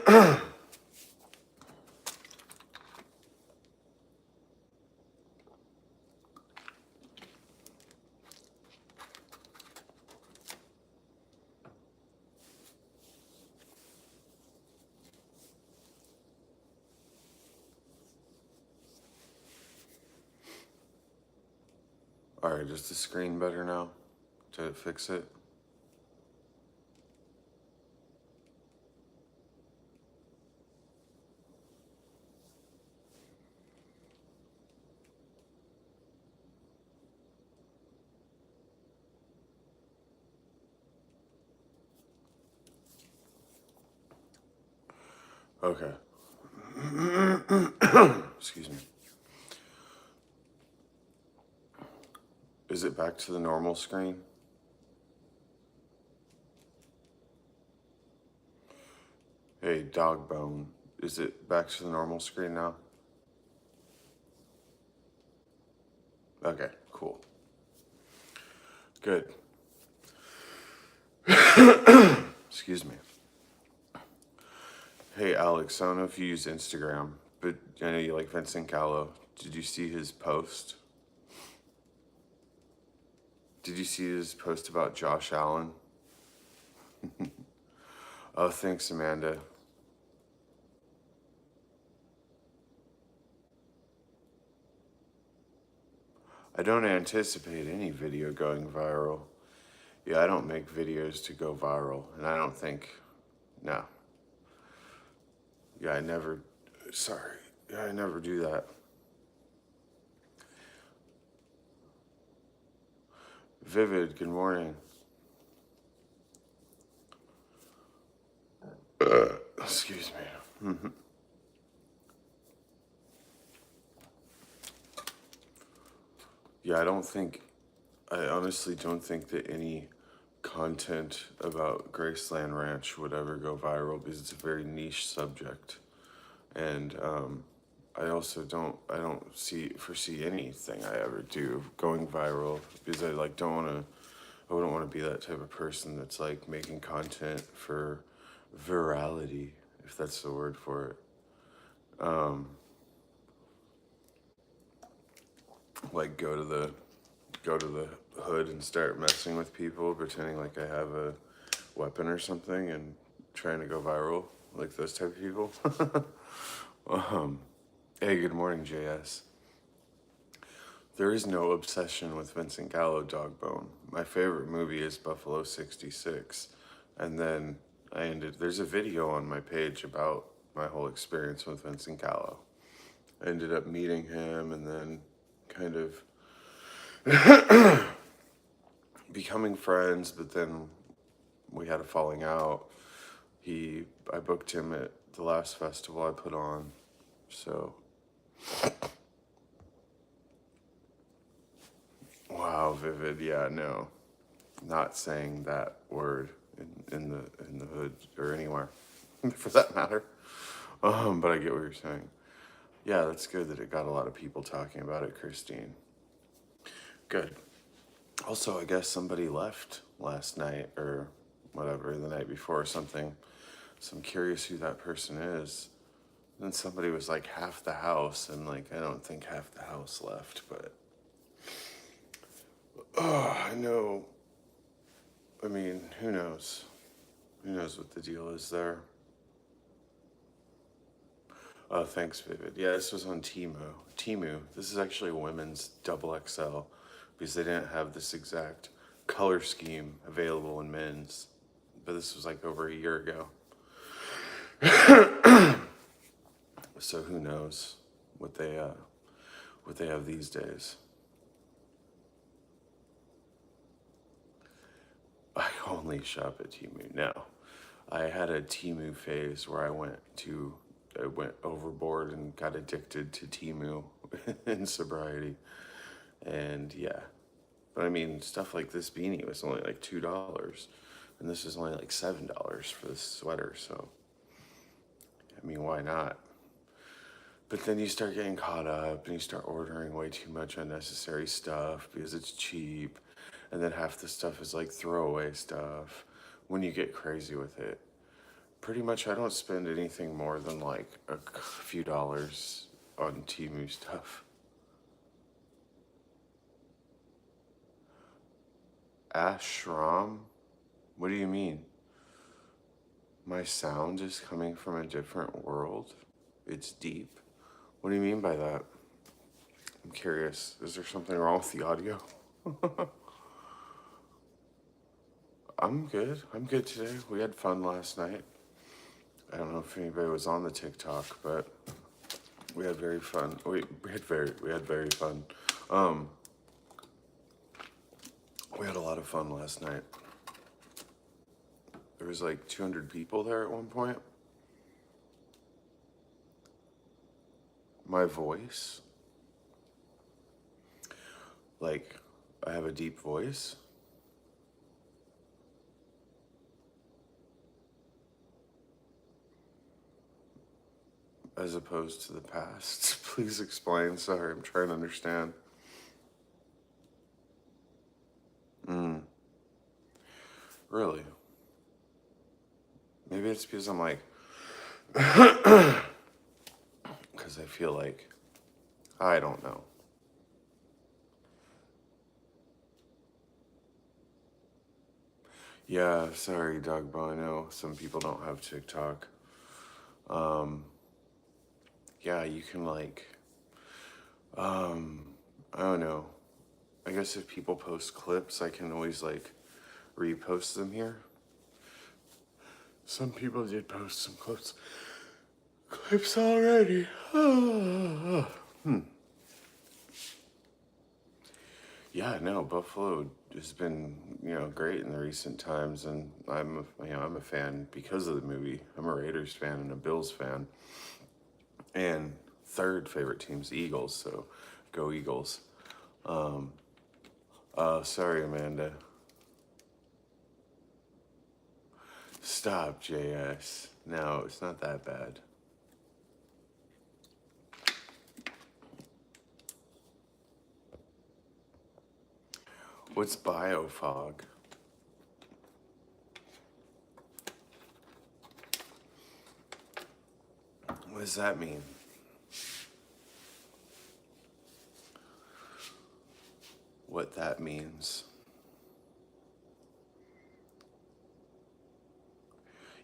Alright, is the screen better now? Did it fix it? Okay. Excuse me. Is it back to the normal screen? Hey, dog bone. Is it back to the normal screen now? Okay, cool. Good. Excuse me. Hey, Alex, I don't know if you use Instagram, but I know you like Vincent Gallo. Did you see his post? Did you see his post about Josh Allen? Oh, thanks, Amanda. I don't anticipate any video going viral. Yeah, I don't make videos to go viral, and I don't think, no. Yeah, I never do that. Vivid, good morning. Excuse me. Yeah, I honestly don't think that any content about Graceland Ranch would ever go viral because it's a very niche subject. And I also I don't foresee anything I ever do going viral because I wouldn't want to be that type of person that's like making content for virality, if that's the word for it. Like go to the hood and start messing with people, pretending like I have a weapon or something and trying to go viral, like those type of people. Hey, good morning, JS. There is no obsession with Vincent Gallo, dog bone. My favorite movie is Buffalo 66. And then there's a video on my page about my whole experience with Vincent Gallo. I ended up meeting him and then kind of becoming friends, but then we had a falling out. I booked him at the last festival I put on, so. Wow, Vivid, yeah, no. Not saying that word in the hood or anywhere, for that matter. But I get what you're saying. Yeah, that's good that it got a lot of people talking about it, Christine. Good. Also, I guess somebody left last night or whatever, the night before or something. So I'm curious who that person is. And somebody was like half the house, and like I don't think half the house left, but I know. I mean, who knows? Who knows what the deal is there? Oh, thanks, Vivid. Yeah, this was on Temu. Temu. This is actually women's double XL because they didn't have this exact color scheme available in men's. But this was like over a year ago. So who knows what they have these days. I only shop at Temu now. I had a Temu phase where I went overboard and got addicted to Temu in sobriety. And yeah. But I mean, stuff like this beanie was only like $2. And this is only like $7 for this sweater, so I mean, why not? But then you start getting caught up and you start ordering way too much unnecessary stuff because it's cheap. And then half the stuff is like throwaway stuff when you get crazy with it. Pretty much, I don't spend anything more than like a few dollars on Temu stuff. Ashram? What do you mean? My sound is coming from a different world? It's deep? What do you mean by that? I'm curious. Is there something wrong with the audio? I'm good. I'm good today. We had fun last night. I don't know if anybody was on the TikTok, but we had very fun. We had very fun. Um, we had a lot of fun last night. There was like 200 people there at one point. My voice, like, I have a deep voice. As opposed to the past. Please explain. Sorry, I'm trying to understand. Really? Maybe it's because I'm like, because I feel like, I don't know. Yeah, sorry, Doug, but I know some people don't have TikTok. Yeah, you can like, I don't know. I guess if people post clips, I can always like repost them here. Some people did post some clips already. Yeah, no, Buffalo has been, great in the recent times, and I'm a fan because of the movie. I'm a Raiders fan and a Bills fan, and third favorite team's Eagles, so go Eagles. Sorry, Amanda. Stop, JS. No, it's not that bad. What's biofog? What does that mean? What that means?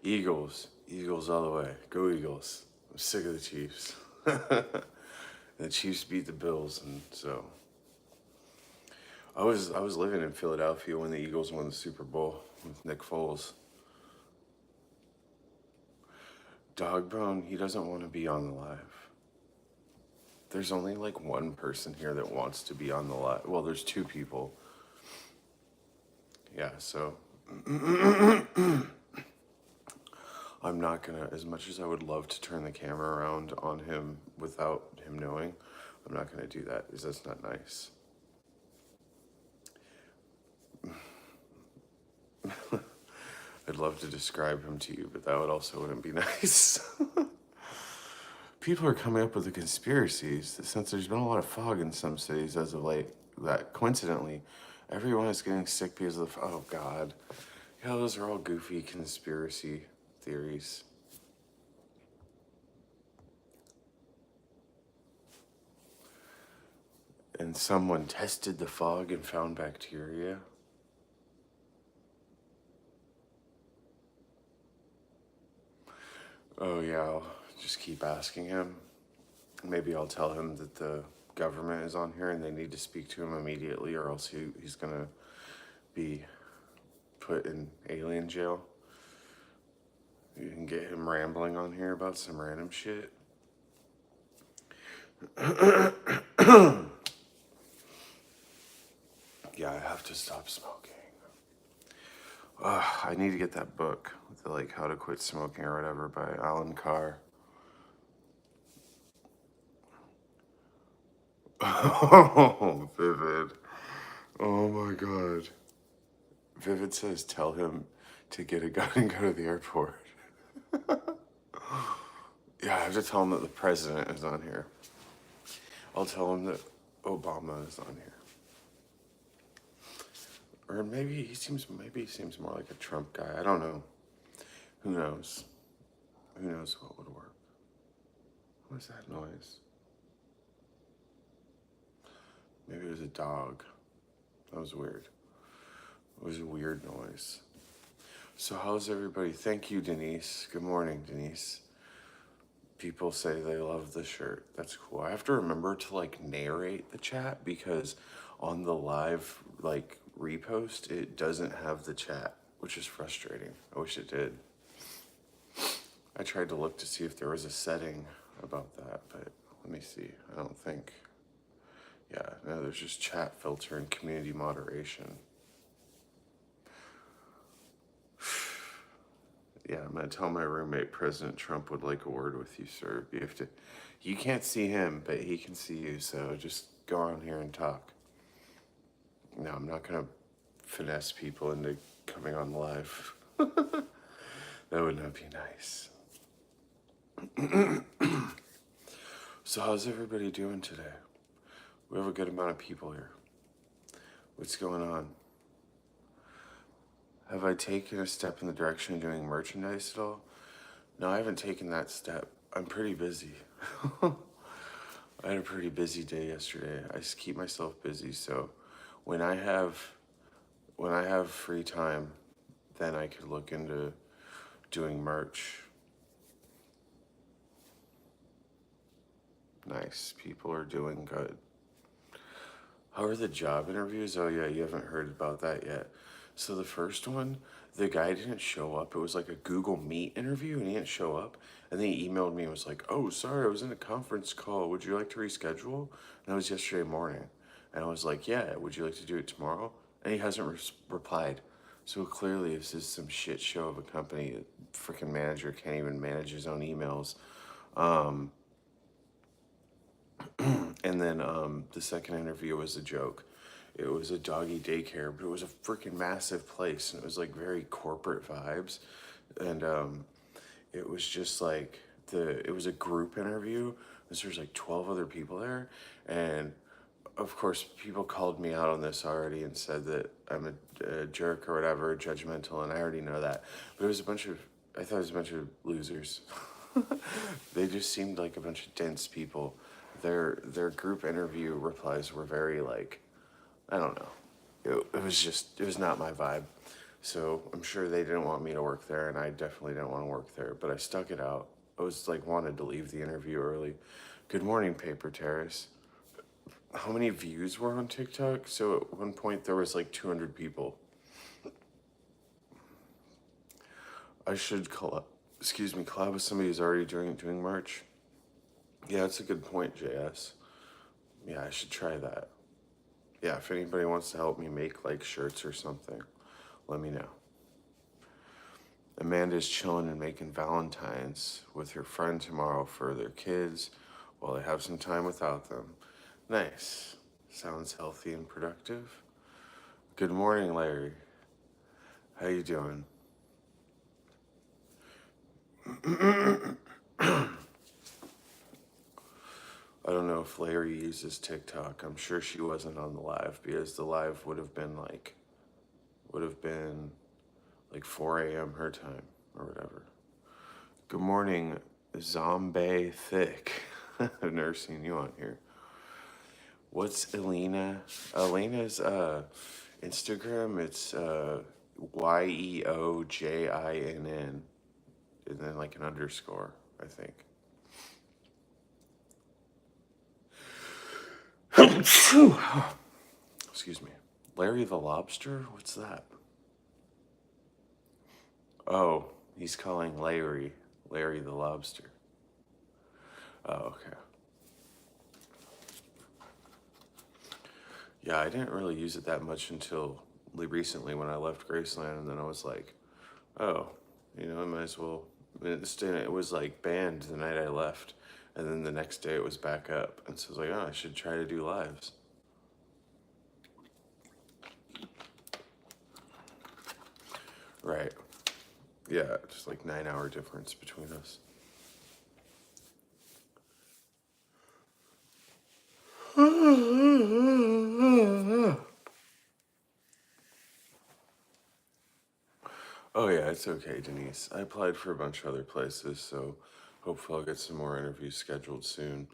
Eagles. Eagles all the way. Go Eagles. I'm sick of the Chiefs. The Chiefs beat the Bills, and so I was living in Philadelphia when the Eagles won the Super Bowl with Nick Foles. Dogbone, he doesn't want to be on the live. There's only like one person here that wants to be on the live. Well, there's two people. Yeah, so I'm not gonna, as much as I would love to turn the camera around on him without him knowing, I'm not gonna do that because that's not nice. I'd love to describe him to you, but that would also wouldn't be nice. People are coming up with the conspiracies that since there's been a lot of fog in some cities as of late, that coincidentally, everyone is getting sick because of, oh God. Yeah, those are all goofy conspiracy theories. And someone tested the fog and found bacteria. Oh yeah, I'll just keep asking him. Maybe I'll tell him that the government is on here and they need to speak to him immediately, or else he's gonna be put in alien jail. You can get him rambling on here about some random shit. Yeah, I have to stop smoking. I need to get that book, the like How to Quit Smoking or whatever by Alan Carr. Oh, Vivid. Oh my God. Vivid says tell him to get a gun and go to the airport. Yeah, I have to tell him that the president is on here. I'll tell him that Obama is on here. Or maybe he seems more like a Trump guy. I don't know. Who knows? Who knows what would work? What was that noise? Maybe it was a dog. That was weird. It was a weird noise. So how's everybody? Thank you, Denise. Good morning, Denise. People say they love the shirt. That's cool. I have to remember to like narrate the chat because on the live like repost, it doesn't have the chat, which is frustrating. I wish it did. I tried to look to see if there was a setting about that, but let me see. I don't think. Yeah, no, there's just chat filter and community moderation. Yeah, I'm gonna tell my roommate President Trump would like a word with you, sir. You can't see him, but he can see you, so just go on here and talk. No, I'm not gonna finesse people into coming on live. That would not be nice. So how's everybody doing today? We have a good amount of people here. What's going on? Have I taken a step in the direction of doing merchandise at all? No, I haven't taken that step. I'm pretty busy. I had a pretty busy day yesterday. I just keep myself busy, so when I have free time, then I could look into doing merch. Nice. People are doing good. How are the job interviews? Oh yeah, you haven't heard about that yet. So the first one, the guy didn't show up. It was like a Google Meet interview and he didn't show up. And then he emailed me and was like, oh, sorry, I was in a conference call. Would you like to reschedule? And that was yesterday morning. And I was like, yeah, would you like to do it tomorrow? And he hasn't replied. So clearly this is some shit show of a company. The freaking manager can't even manage his own emails. And then the second interview was a joke. It was a doggy daycare, but it was a freaking massive place, and it was like very corporate vibes. And it was just like it was a group interview. There's like 12 other people there, and of course people called me out on this already and said that I'm a jerk or whatever, judgmental, and I already know that. But it was I thought it was a bunch of losers. They just seemed like a bunch of dense people. Their group interview replies were very like, I don't know. It was not my vibe. So I'm sure they didn't want me to work there, and I definitely didn't want to work there, but I stuck it out. I was like wanted to leave the interview early. Good morning, Paper Terrace. How many views were on TikTok? So at one point there was like 200 people. I should collab with somebody who's already doing merch. Yeah, that's a good point, JS. Yeah, I should try that. Yeah, if anybody wants to help me make like shirts or something, let me know. Amanda's chilling and making Valentine's with her friend tomorrow for their kids while they have some time without them. Nice. Sounds healthy and productive. Good morning, Larry. How you doing? I don't know if Larry uses TikTok. I'm sure she wasn't on the live because the live would have been like 4 a.m. her time or whatever. Good morning, Zombie Thick. I've never seen you on here. What's Elena? Elena's Instagram, it's YEOJINN. And then like an underscore, I think. Excuse me. Larry the Lobster? What's that? Oh, he's calling Larry the Lobster. Oh, okay. Yeah, I didn't really use it that much until recently when I left Graceland, and then I was like, oh, I might as well. It was like banned the night I left, and then the next day it was back up, and so I was like, oh, I should try to do lives. Right. Yeah, just like 9-hour difference between us. Oh yeah, it's okay, Denise. I applied for a bunch of other places, so hopefully I'll get some more interviews scheduled soon.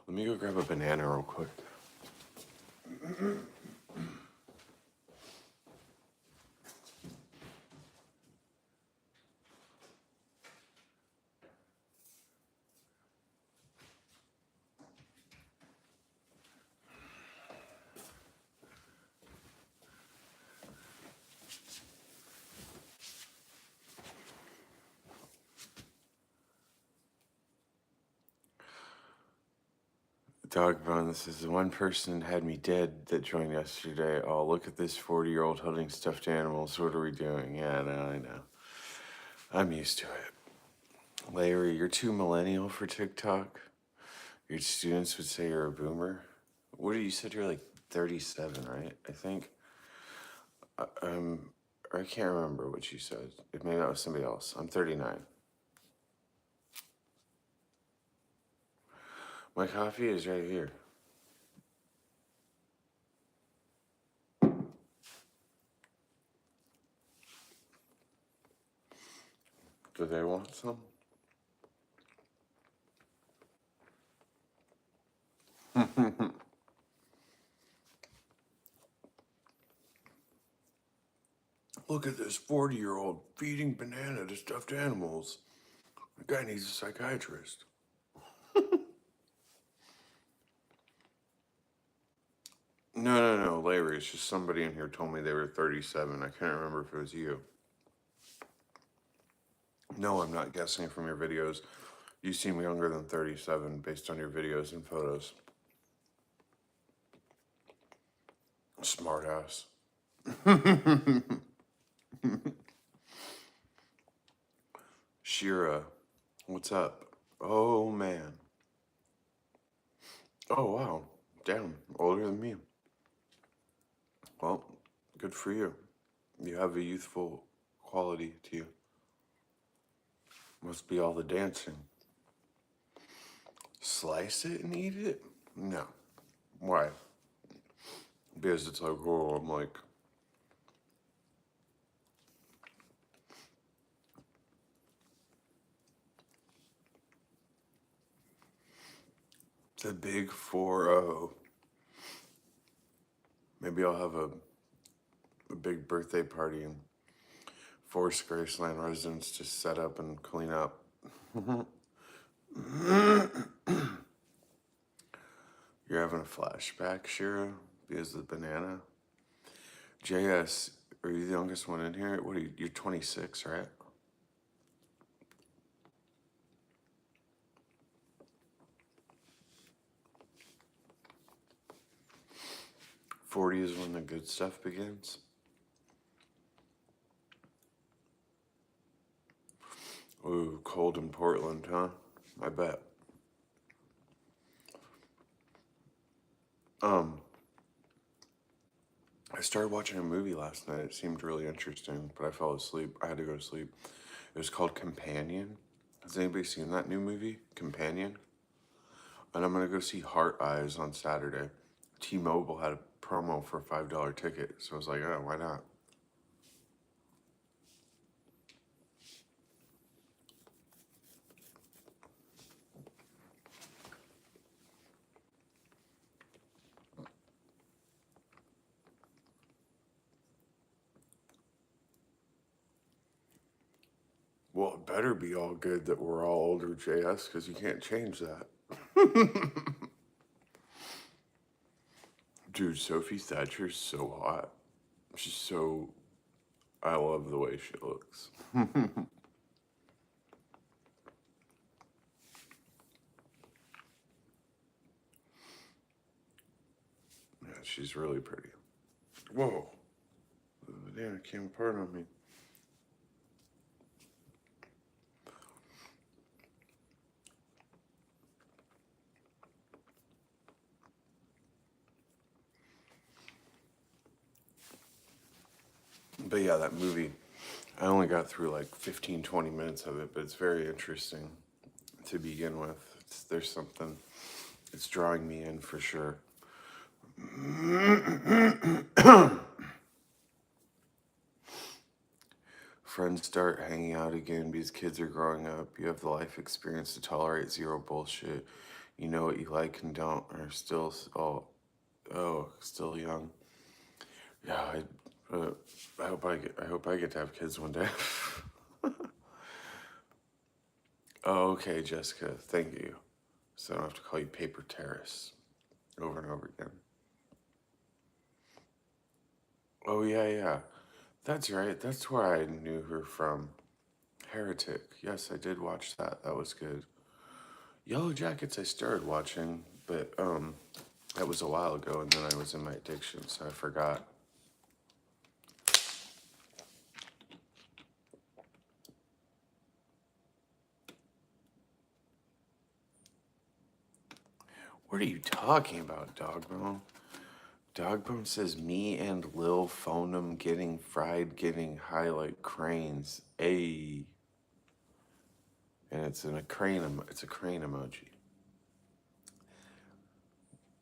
Let me go grab a banana real quick. Dog Bone, this is the one person had me dead that joined yesterday. Oh, look at this 40-year-old holding stuffed animals. What are we doing? Yeah, no, I know. I'm used to it. Larry, you're too millennial for TikTok. Your students would say you're a boomer. What you said you're like 37, right? I think. Or I can't remember what you said. Maybe that was somebody else. I'm 39. My coffee is right here. Do they want some? Look at this 40-year-old feeding banana to stuffed animals. The guy needs a psychiatrist. No, Larry. It's just somebody in here told me they were 37. I can't remember if it was you. No, I'm not guessing from your videos. You seem younger than 37 based on your videos and photos. Smart ass. Shira, what's up? Oh, man. Oh, wow. Damn, older than me. Well, good for you. You have a youthful quality to you. Must be all the dancing. Slice it and eat it? No. Why? Because it's like, oh, I'm like, the big 4-0. Maybe I'll have a big birthday party and force Graceland residents to set up and clean up. You're having a flashback, Shira, because of the banana. JS, are you the youngest one in here? What are you? You're 26, right? 40 is when the good stuff begins. Ooh, cold in Portland, huh? I bet. I started watching a movie last night. It seemed really interesting, but I fell asleep. I had to go to sleep. It was called Companion. Has anybody seen that new movie, Companion? And I'm gonna go see Heart Eyes on Saturday. T-Mobile had a promo for a $5 ticket, so I was like, oh, why not? Well, it better be all good that we're all older, JS, because you can't change that. Dude, Sophie Thatcher's so hot. She's so... I love the way she looks. Yeah, she's really pretty. Whoa. The banana came apart on me. But yeah, that movie, I only got through like 15, 20 minutes of it, but it's very interesting to begin with. There's something, it's drawing me in for sure. Friends start hanging out again because kids are growing up. You have the life experience to tolerate zero bullshit. You know what you like and don't, are still still young. Yeah, I hope I get to have kids one day. Oh, okay, Jessica, thank you. So I don't have to call you Paper Terrace over and over again. Oh yeah. That's right. That's where I knew her from. Heretic. Yes, I did watch that. That was good. Yellow Jackets I started watching, but that was a while ago, and then I was in my addiction, so I forgot. What are you talking about, Dogbone? Dogbone says me and Lil phoned him getting fried, getting high like cranes. Ayy. And it's a crane emoji.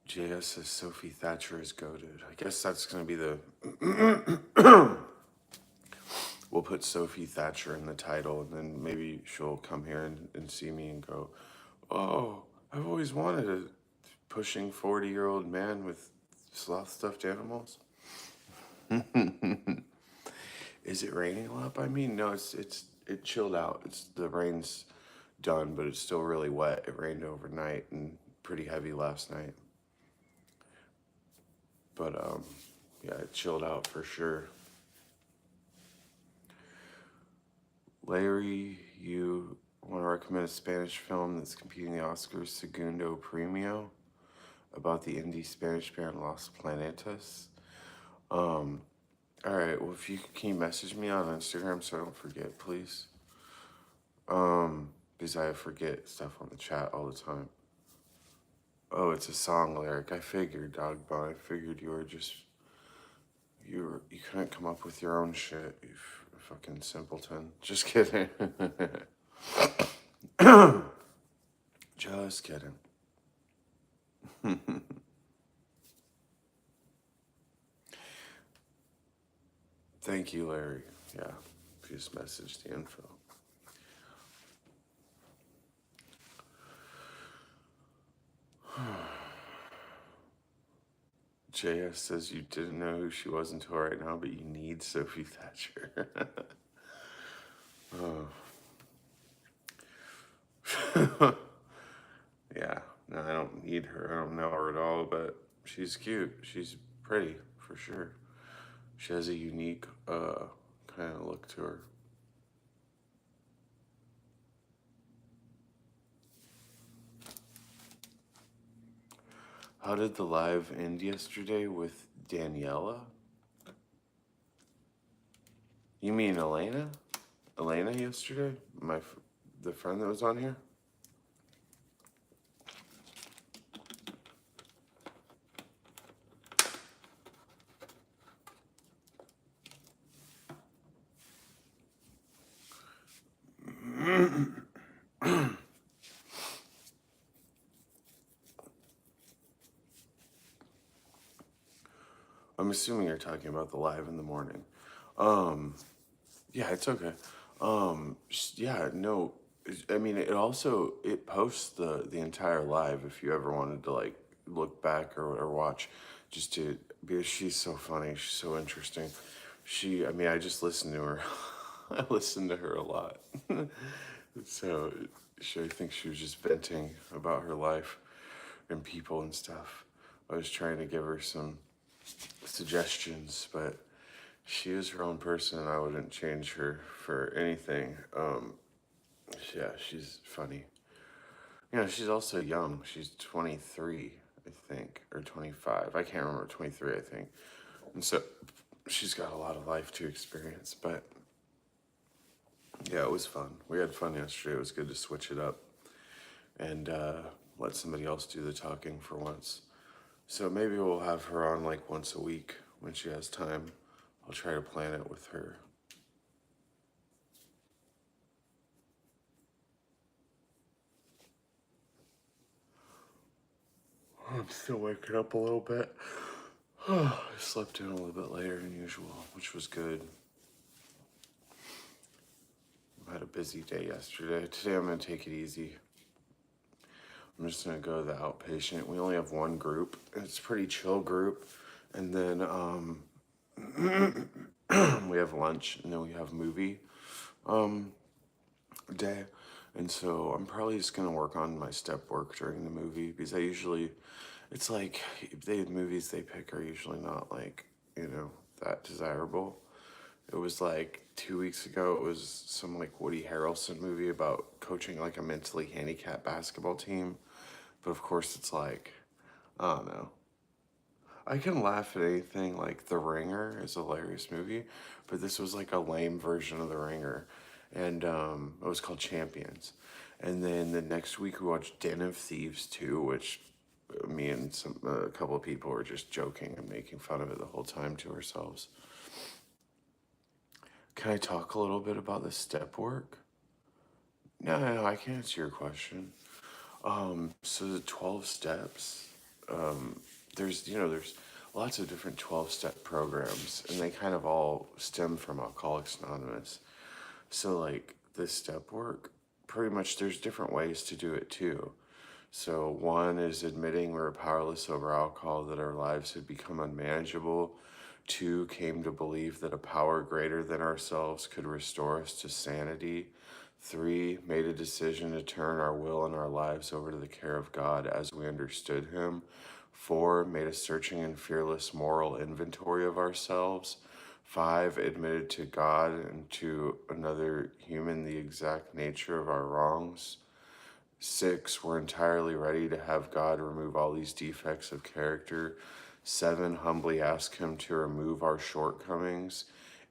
JS says Sophie Thatcher is goated. I guess that's gonna be the we'll put Sophie Thatcher in the title, and then maybe she'll come here and see me and go, oh, I've always wanted a pushing 40-year-old man with sloth stuffed animals. Is it raining a lot by me? No, it chilled out. The rain's done, but it's still really wet. It rained overnight and pretty heavy last night. But yeah, it chilled out for sure. Larry, you want to recommend a Spanish film that's competing in the Oscars, Segundo Premio, about the indie Spanish band Los Planetas? All right. Well, can you message me on Instagram so I don't forget, please? Because I forget stuff on the chat all the time. Oh, it's a song lyric. I figured, Dogbone. I figured you couldn't come up with your own shit. You fucking simpleton. Just kidding. Just kidding. Thank you, Larry. Yeah, just message the info. JS says you didn't know who she was until right now, but you need Sophie Thatcher. Oh. Yeah, no, I don't need her. I don't know her at all, but she's cute. She's pretty, for sure. She has a unique kind of look to her. How did the live end yesterday with Daniela? You mean Elena? Elena yesterday? The friend that was on here? I'm assuming you're talking about the live in the morning. Yeah, it's okay. Yeah, no. I mean, it posts the entire live if you ever wanted to like look back or watch, just to because she's so funny. She's so interesting. I just listened to her. I listened to her a lot. So I think she was just venting about her life and people and stuff. I was trying to give her some suggestions, but she is her own person, and I wouldn't change her for anything. Yeah, she's funny. She's also young. She's 23, I think, or 25. I can't remember. 23, I think. And so she's got a lot of life to experience. But yeah, it was fun. We had fun yesterday. It was good to switch it up and let somebody else do the talking for once. So maybe we'll have her on like once a week when she has time. I'll try to plan it with her. I'm still waking up a little bit. I slept in a little bit later than usual, which was good. I had a busy day yesterday. Today I'm going to take it easy. I'm just going to go to the outpatient. We only have one group. It's a pretty chill group. And then we have lunch, and then we have movie day. And so I'm probably just going to work on my step work during the movie, because it's like the movies they pick are usually not like, that desirable. It was like 2 weeks ago, it was some like Woody Harrelson movie about coaching like a mentally handicapped basketball team. But of course, it's like, I don't know. I can laugh at anything. Like The Ringer is a hilarious movie, but this was like a lame version of The Ringer. And it was called Champions. And then the next week we watched Den of Thieves 2, which me and a couple of people were just joking and making fun of it the whole time to ourselves. Can I talk a little bit about the step work? No, I can answer your question. So the 12 steps, there's lots of different 12-step programs, and they kind of all stem from Alcoholics Anonymous. So like the step work, pretty much there's different ways to do it too. So one is admitting we were powerless over alcohol, that our lives had become unmanageable. Two, came to believe that a power greater than ourselves could restore us to sanity. Three, made a decision to turn our will and our lives over to the care of God as we understood Him. Four, made a searching and fearless moral inventory of ourselves. Five, admitted to God and to another human the exact nature of our wrongs. Six, we're entirely ready to have God remove all these defects of character. Seven, humbly ask Him to remove our shortcomings.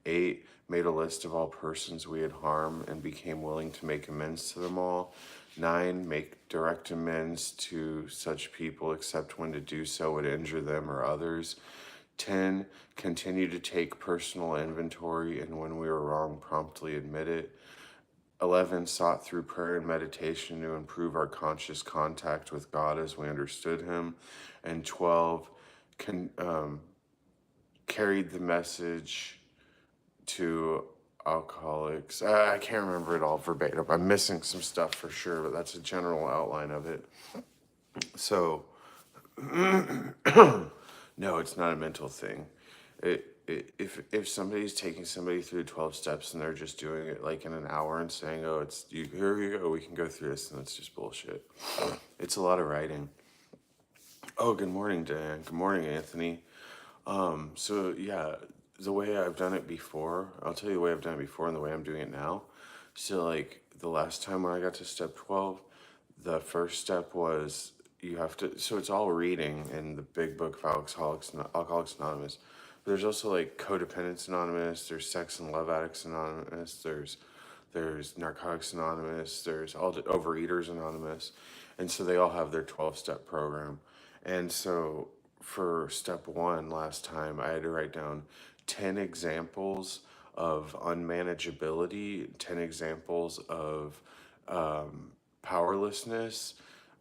Eight, made a list of all persons we had harmed and became willing to make amends to them all. Nine, make direct amends to such people except when to do so would injure them or others. 10, continue to take personal inventory, and when we were wrong, promptly admit it. 11, sought through prayer and meditation to improve our conscious contact with God as we understood Him. And 12, carried the message to alcoholics. I can't remember it all verbatim. I'm missing some stuff for sure, but that's a general outline of it. So, no, it's not a mental thing. If somebody's taking somebody through 12 steps and they're just doing it like in an hour and saying, oh, here you go, we can go through this, and that's just bullshit. It's a lot of writing. Oh, good morning, Dan. Good morning, Anthony. So yeah, the way I've done it before, I'll tell you the way I've done it before and the way I'm doing it now. So like the last time when I got to step 12, the first step was so it's all reading in the big book of Alcoholics Anonymous. But there's also like Codependence Anonymous, there's Sex and Love Addicts Anonymous, there's Narcotics Anonymous, there's all the Overeaters Anonymous. And so they all have their 12-step program. And so for step one last time, I had to write down 10 examples of unmanageability, 10 examples of powerlessness,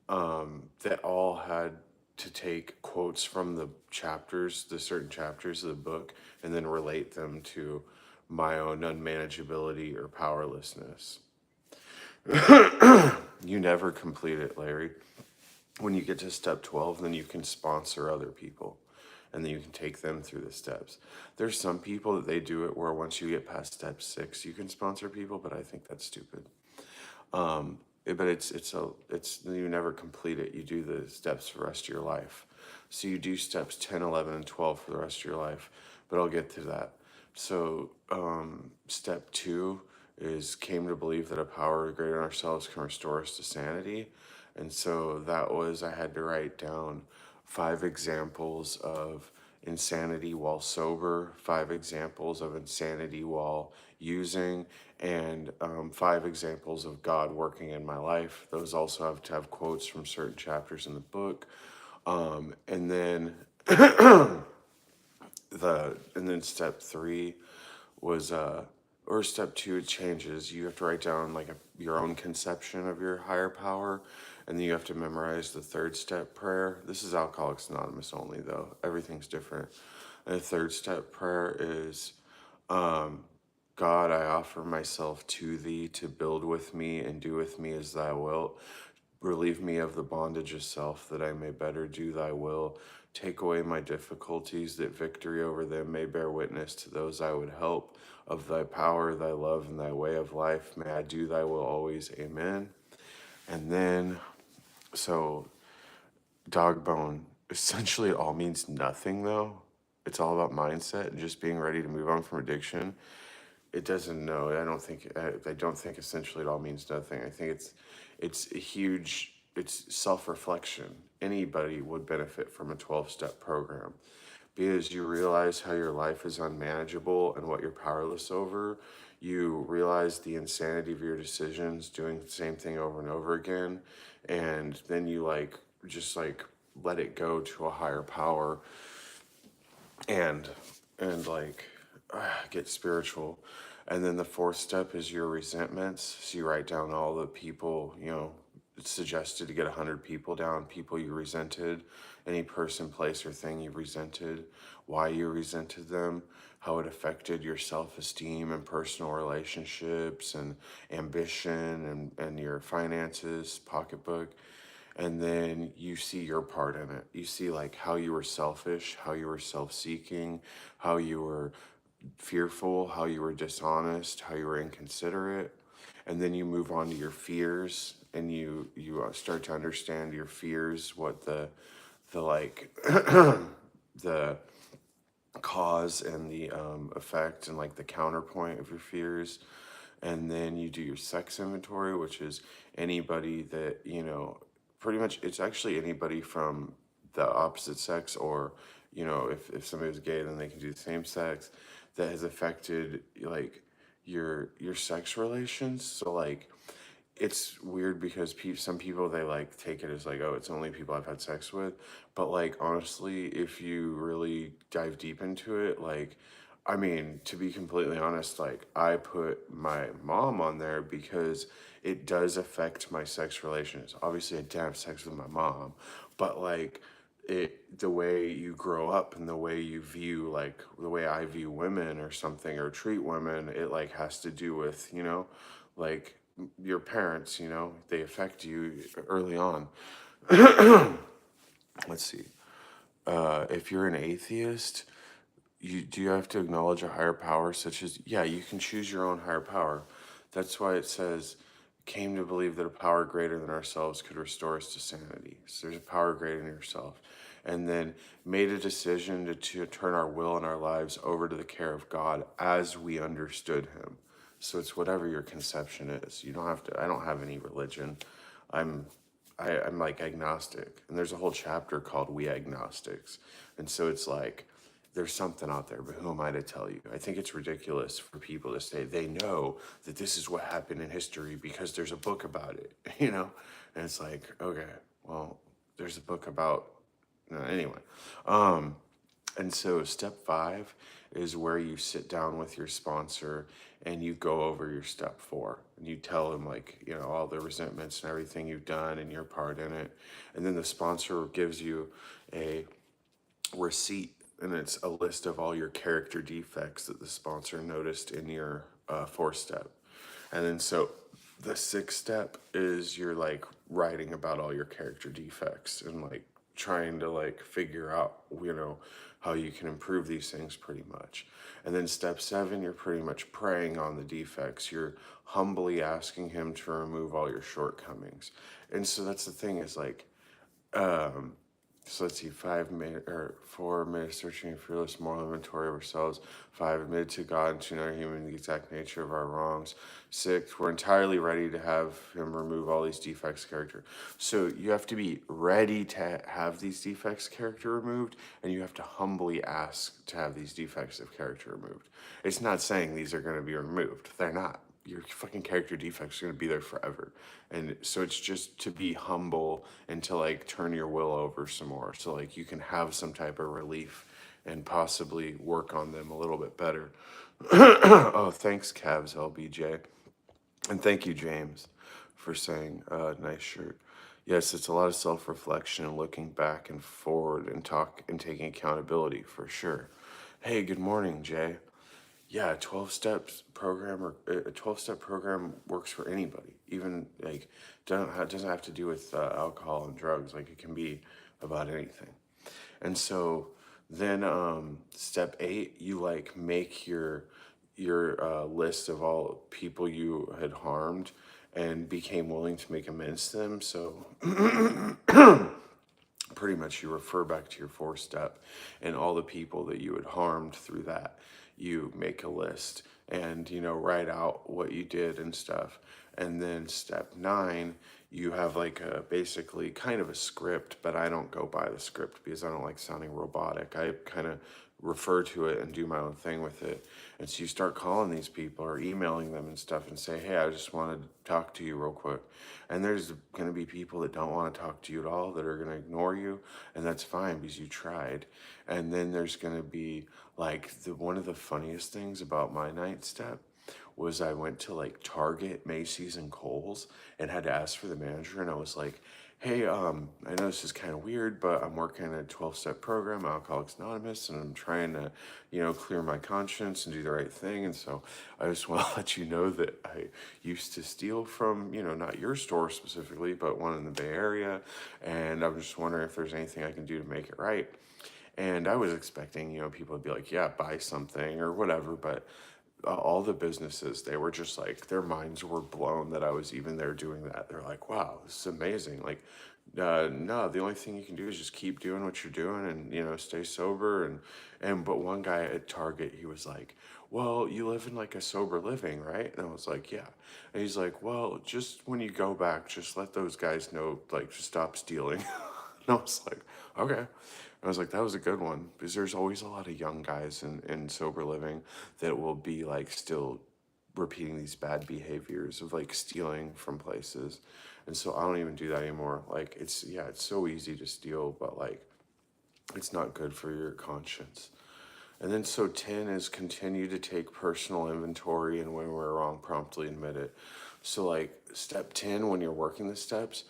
that all had to take quotes from the certain chapters of the book, and then relate them to my own unmanageability or powerlessness. You never complete it, Larry. When you get to step 12, then you can sponsor other people, and then you can take them through the steps. There's some people that they do it where once you get past step 6, you can sponsor people, but I think that's stupid. But it's you never complete it. You do the steps for the rest of your life. So you do steps 10, 11, and 12 for the rest of your life, but I'll get to that. So step 2 is came to believe that a power greater than ourselves can restore us to sanity. And so that was, I had to write down 5 examples of insanity while sober, 5 examples of insanity while using, and 5 examples of God working in my life. Those also have to have quotes from certain chapters in the book. And then step 3 was or step 2, it changes. You have to write down like your own conception of your higher power, and then you have to memorize the 3rd step prayer. This is Alcoholics Anonymous only, though. Everything's different. And the 3rd step prayer is God, I offer myself to thee to build with me and do with me as thou wilt. Relieve me of the bondage of self, that I may better do thy will. Take away my difficulties, that victory over them may bear witness to those I would help. Of thy power, thy love, and thy way of life, may I do thy will always. Amen. And then, so, dog bone, essentially it all means nothing, though. It's all about mindset and just being ready to move on from addiction. It doesn't know. I don't think essentially it all means nothing. I think it's a huge. It's self-reflection. Anybody would benefit from a 12-step program, because you realize how your life is unmanageable and what you're powerless over. You realize the insanity of your decisions, doing the same thing over and over again, and then you just let it go to a higher power, and and get spiritual. And then the fourth step is your resentments. So you write down all the people, it's suggested to get 100 people down, people you resented, any person, place, or thing you resented, why you resented them, how it affected your self-esteem and personal relationships and ambition and your finances, pocketbook. And then you see your part in it. You see how you were selfish, how you were self-seeking, how you were fearful, how you were dishonest, how you were inconsiderate. And then you move on to your fears, and you start to understand your fears, what the the cause and the effect, and the counterpoint of your fears. And then you do your sex inventory, which is anybody that, pretty much it's actually anybody from the opposite sex, or, if somebody was gay, then they can do the same sex, that has affected your sex relations. So it's weird because some people, they take it as oh, it's only people I've had sex with. But honestly, if you really dive deep into it, I mean, to be completely honest, I put my mom on there because it does affect my sex relations. Obviously, I didn't have sex with my mom, but the way you grow up and the way you view, the way I view women or something, or treat women, it has to do with, your parents, they affect you early on. Let's see. If you're an atheist, do you have to acknowledge a higher power, such as, yeah, you can choose your own higher power. That's why it says, came to believe that a power greater than ourselves could restore us to sanity. So there's a power greater than yourself. And then made a decision to turn our will and our lives over to the care of God as we understood him. So it's whatever your conception is. You don't have to, I don't have any religion. I'm agnostic. And there's a whole chapter called We Agnostics. And so it's there's something out there, but who am I to tell you? I think it's ridiculous for people to say they know that this is what happened in history because there's a book about it, And it's okay, well, there's a book about, no, anyway. And so step 5 is where you sit down with your sponsor and you go over your step 4. And you tell them all the resentments and everything you've done and your part in it. And then the sponsor gives you a receipt, and it's a list of all your character defects that the sponsor noticed in your 4th step. And then so the 6th step is you're writing about all your character defects and trying to figure out, how you can improve these things pretty much. And then step 7, you're pretty much preying on the defects. You're humbly asking him to remove all your shortcomings. And so that's the thing is so let's see, 4 minutes searching a fearless moral inventory of ourselves. 5, admit to God and to know human the exact nature of our wrongs. 6, we're entirely ready to have him remove all these defects of character. So you have to be ready to have these defects of character removed, and you have to humbly ask to have these defects of character removed. It's not saying these are going to be removed. They're not. Your fucking character defects are going to be there forever. And so it's just to be humble and to turn your will over some more. So you can have some type of relief and possibly work on them a little bit better. Oh, thanks, Cavs LBJ. And thank you, James, for saying, nice shirt. Yes, it's a lot of self-reflection and looking back and forward and taking accountability for sure. Hey, good morning, Jay. yeah, 12 steps program or a 12-step program works for anybody. Even like doesn't have to do with alcohol and drugs. Like it can be about anything. And so then step 8, you like make your list of all people you had harmed and became willing to make amends to them. So pretty much you refer back to your 4 step and all the people that you had harmed through that. You make a list and write out what you did and stuff. And then step 9, you have like a basically kind of a script, but I don't go by the script because I don't like sounding robotic. I kind of refer to it and do my own thing with it. And so you start calling these people or emailing them and stuff and say, hey, I just wanted to talk to you real quick. And there's going to be people that don't want to talk to you at all, that are going to ignore you. And that's fine because you tried. And then there's going to be like one of the funniest things about my 9th step was I went to like Target, Macy's, and Kohl's and had to ask for the manager. And I was like, hey, I know this is kind of weird, but I'm working a 12-step program, Alcoholics Anonymous, and I'm trying to, clear my conscience and do the right thing. And so I just want to let you know that I used to steal from, not your store specifically, but one in the Bay Area. And I'm just wondering if there's anything I can do to make it right. And I was expecting, people would be like, yeah, buy something or whatever. But all the businesses, they were just like, their minds were blown that I was even there doing that. They're like, wow, this is amazing. Like, no, the only thing you can do is just keep doing what you're doing and, stay sober. But one guy at Target, he was like, well, you live in like a sober living, right? And I was like, yeah. And he's like, well, just when you go back, just let those guys know, like, to stop stealing. And I was like, okay. I was like, that was a good one because there's always a lot of young guys in sober living that will be like still repeating these bad behaviors of like stealing from places. And so I don't even do that anymore. Like it's so easy to steal, but like it's not good for your conscience. And then so 10 is continue to take personal inventory and when we're wrong, promptly admit it. So like step 10, when you're working the steps,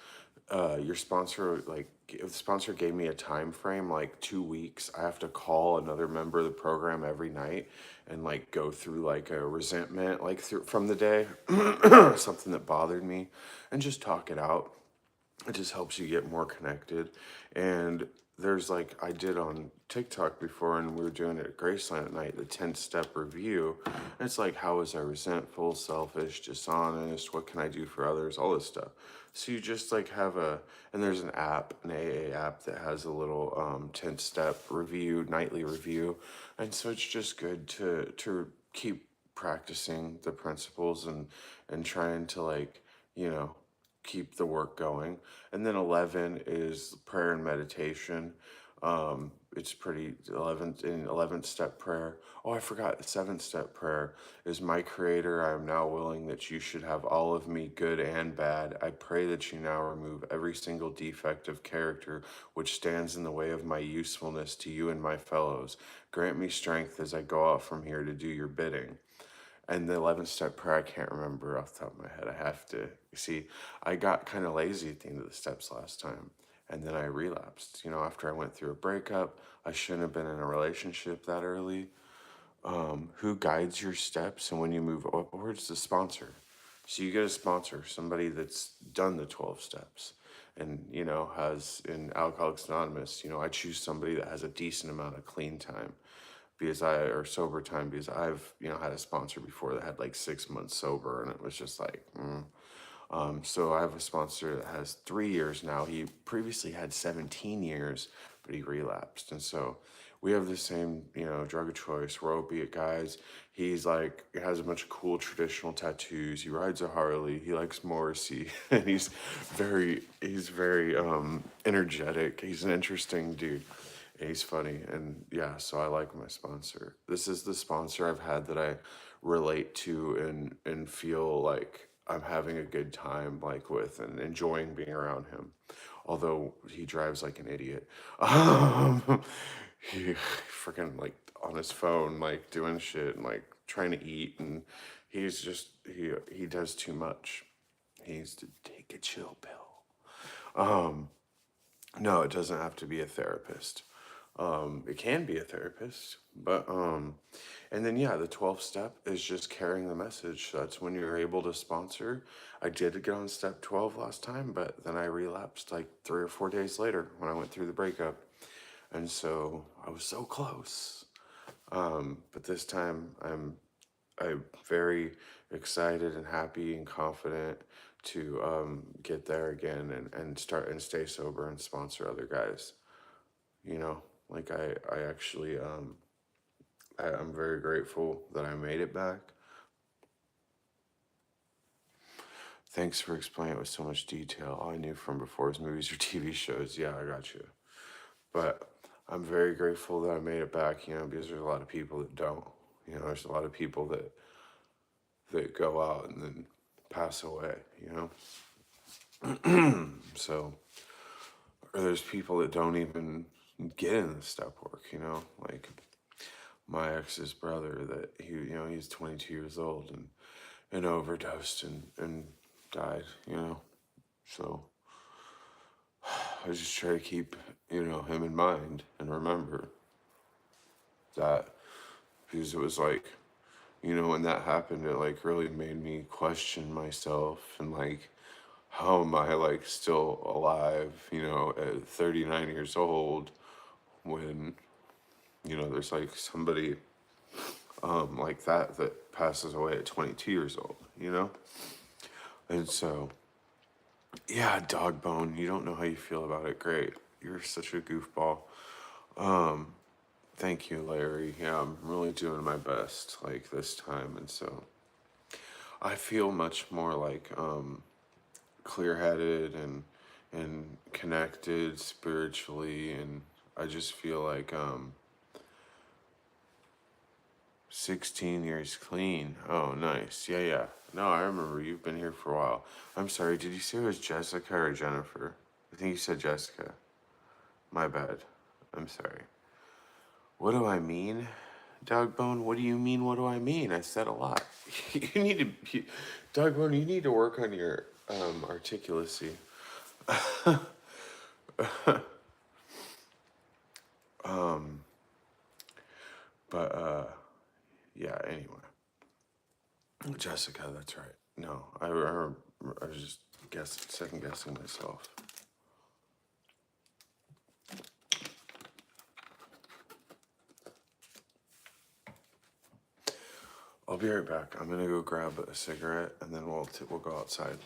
your sponsor, like if the sponsor gave me a time frame, like 2 weeks, I have to call another member of the program every night and like go through like a resentment, like through from the day, something that bothered me, and just talk it out. It just helps you get more connected. And there's like I did on TikTok before, and we were doing it at Graceland at night, the 10-step review. And it's like, how was I resentful, selfish, dishonest? What can I do for others? All this stuff. So you just like have and there's an app, an AA app that has a little 10-step review, nightly review. And so it's just good to keep practicing the principles and trying to like, you know, keep the work going. And then 11 is prayer and meditation. It's pretty 11th step prayer. Oh, I forgot. The 7th step prayer is, my Creator, I am now willing that you should have all of me, good and bad. I pray that you now remove every single defect of character which stands in the way of my usefulness to you and my fellows. Grant me strength as I go out from here to do your bidding. And the 11th step prayer, I can't remember off the top of my head. I have to see. I got kind of lazy at the end of the steps last time, and then I relapsed. After I went through a breakup, I shouldn't have been in a relationship that early. Who guides your steps? And when you move upwards, the sponsor. So you get a sponsor, somebody that's done the 12 steps and, has in Alcoholics Anonymous, I choose somebody that has a decent amount of clean time or sober time, because I've, had a sponsor before that had like 6 months sober, and it was just like, so I have a sponsor that has 3 years now. He previously had 17 years, but he relapsed. And so we have the same, drug of choice. We're opiate guys. He's like, has a bunch of cool traditional tattoos. He rides a Harley. He likes Morrissey. And he's very energetic. He's an interesting dude. And he's funny. And yeah, so I like my sponsor. This is the sponsor I've had that I relate to and feel like I'm having a good time like with and enjoying being around him. Although he drives like an idiot. He freaking like on his phone, like doing shit and like trying to eat, and he does too much. He needs to take a chill pill. No, it doesn't have to be a therapist. It can be a therapist, but And then, yeah, the 12th step is just carrying the message. That's when you're able to sponsor. I did get on step 12 last time, but then I relapsed like 3 or 4 days later when I went through the breakup. And so I was so close. But this time I'm very excited and happy and confident to get there again and start and stay sober and sponsor other guys. You know, like I actually I'm very grateful that I made it back. Thanks for explaining it with so much detail. All I knew from before is movies or TV shows. Yeah, I got you. But I'm very grateful that I made it back, you know, because there's a lot of people that don't. You know, there's a lot of people that go out and then pass away, you know? So, or there's people that don't even get in the step work, you know? Like my ex's brother that he's 22 years old and overdosed and died, you know? So I just try to keep, him in mind and remember that because it was like, when that happened, it like really made me question myself and like, how am I like still alive, at 39 years old when, there's like somebody like that passes away at 22 years old, you know? And so, yeah, dog bone, you don't know how you feel about it. Great. You're such a goofball. Thank you, Larry. Yeah, I'm really doing my best like this time. And so I feel much more like clear-headed and connected spiritually, and I just feel like 16 years clean. Oh, nice. Yeah, yeah. No, I remember you've been here for a while. I'm sorry, did you say it was Jessica or Jennifer? I think you said Jessica. My bad. I'm sorry. What do I mean, Dogbone? What do you mean, what do I mean? I said a lot. You need to, Dogbone, you need to work on your articulacy. But, yeah, anyway. Jessica, that's right. No, I was just second guessing myself. I'll be right back. I'm gonna go grab a cigarette and then we'll go outside.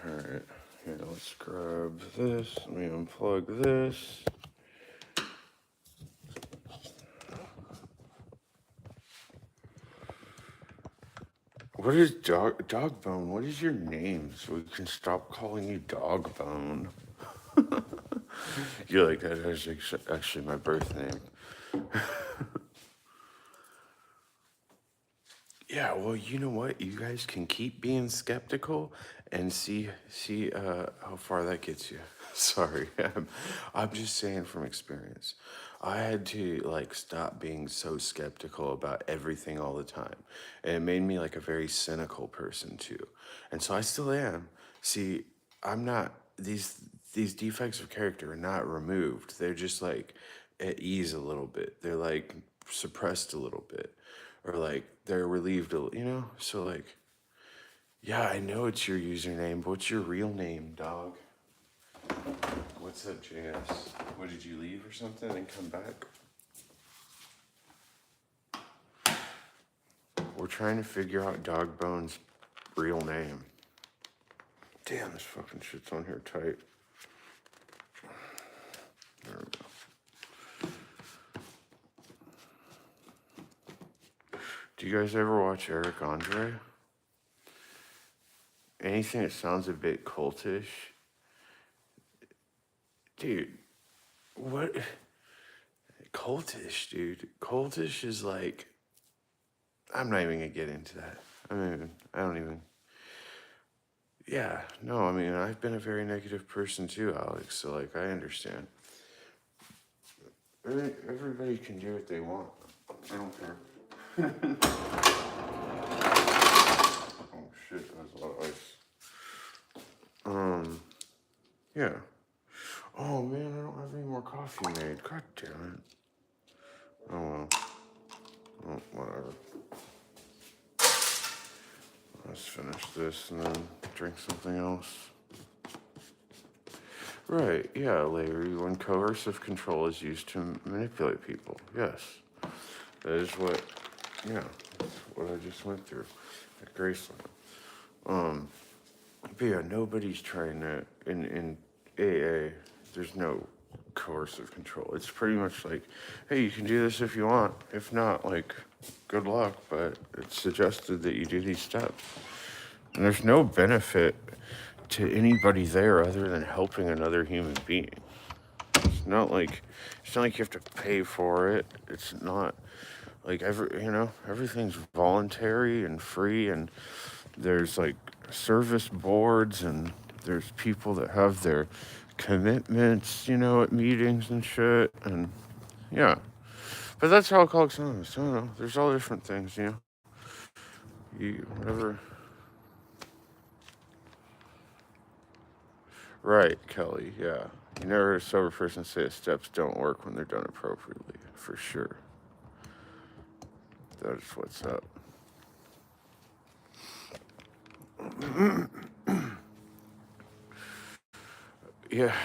All right, here, let's grab this. Let me unplug this. What is Dogbone? What is your name so we can stop calling you Dogbone? You're like, that is actually my birth name. Yeah, well, you know what? You guys can keep being skeptical and see how far that gets you. Sorry, I'm just saying from experience. I had to like stop being so skeptical about everything all the time, and it made me like a very cynical person too. And so I still am. See, I'm not these defects of character are not removed. They're just like at ease a little bit. They're like suppressed a little bit, or like they're relieved, so like, yeah, I know it's your username, but what's your real name, dog? What's up, JS? What, did you leave or something and come back? We're trying to figure out Dogbone's real name. Damn, this fucking shit's on here tight. Do you guys ever watch Eric Andre? Anything that sounds a bit cultish? Dude, what? Cultish, dude. Cultish is like, I'm not even gonna get into that. I don't even. Yeah, no, I mean, I've been a very negative person too, Alex, so like, I understand. Everybody can do what they want. I don't care. Oh shit, that's a lot of ice. Yeah. Oh man, I don't have any more coffee made. God damn it. Oh well. Oh, whatever. Let's finish this and then drink something else. Right, yeah, Larry, when coercive control is used to manipulate people. Yes. That is what, yeah, that's what I just went through at Graceland. But yeah, nobody's trying to, in AA, there's no coercive control. It's pretty much like, hey, you can do this if you want. If not, like, good luck, but it's suggested that you do these steps. And there's no benefit to anybody there other than helping another human being. It's not like you have to pay for it. It's not like everything's voluntary and free, and there's like service boards, and there's people that have their commitments, at meetings and shit, and yeah. But that's how Alcoholics Anonymous. I don't know. There's all different things, whatever. Right, Kelly, yeah. You never heard a sober person say steps don't work when they're done appropriately, for sure. That is what's up. Yeah,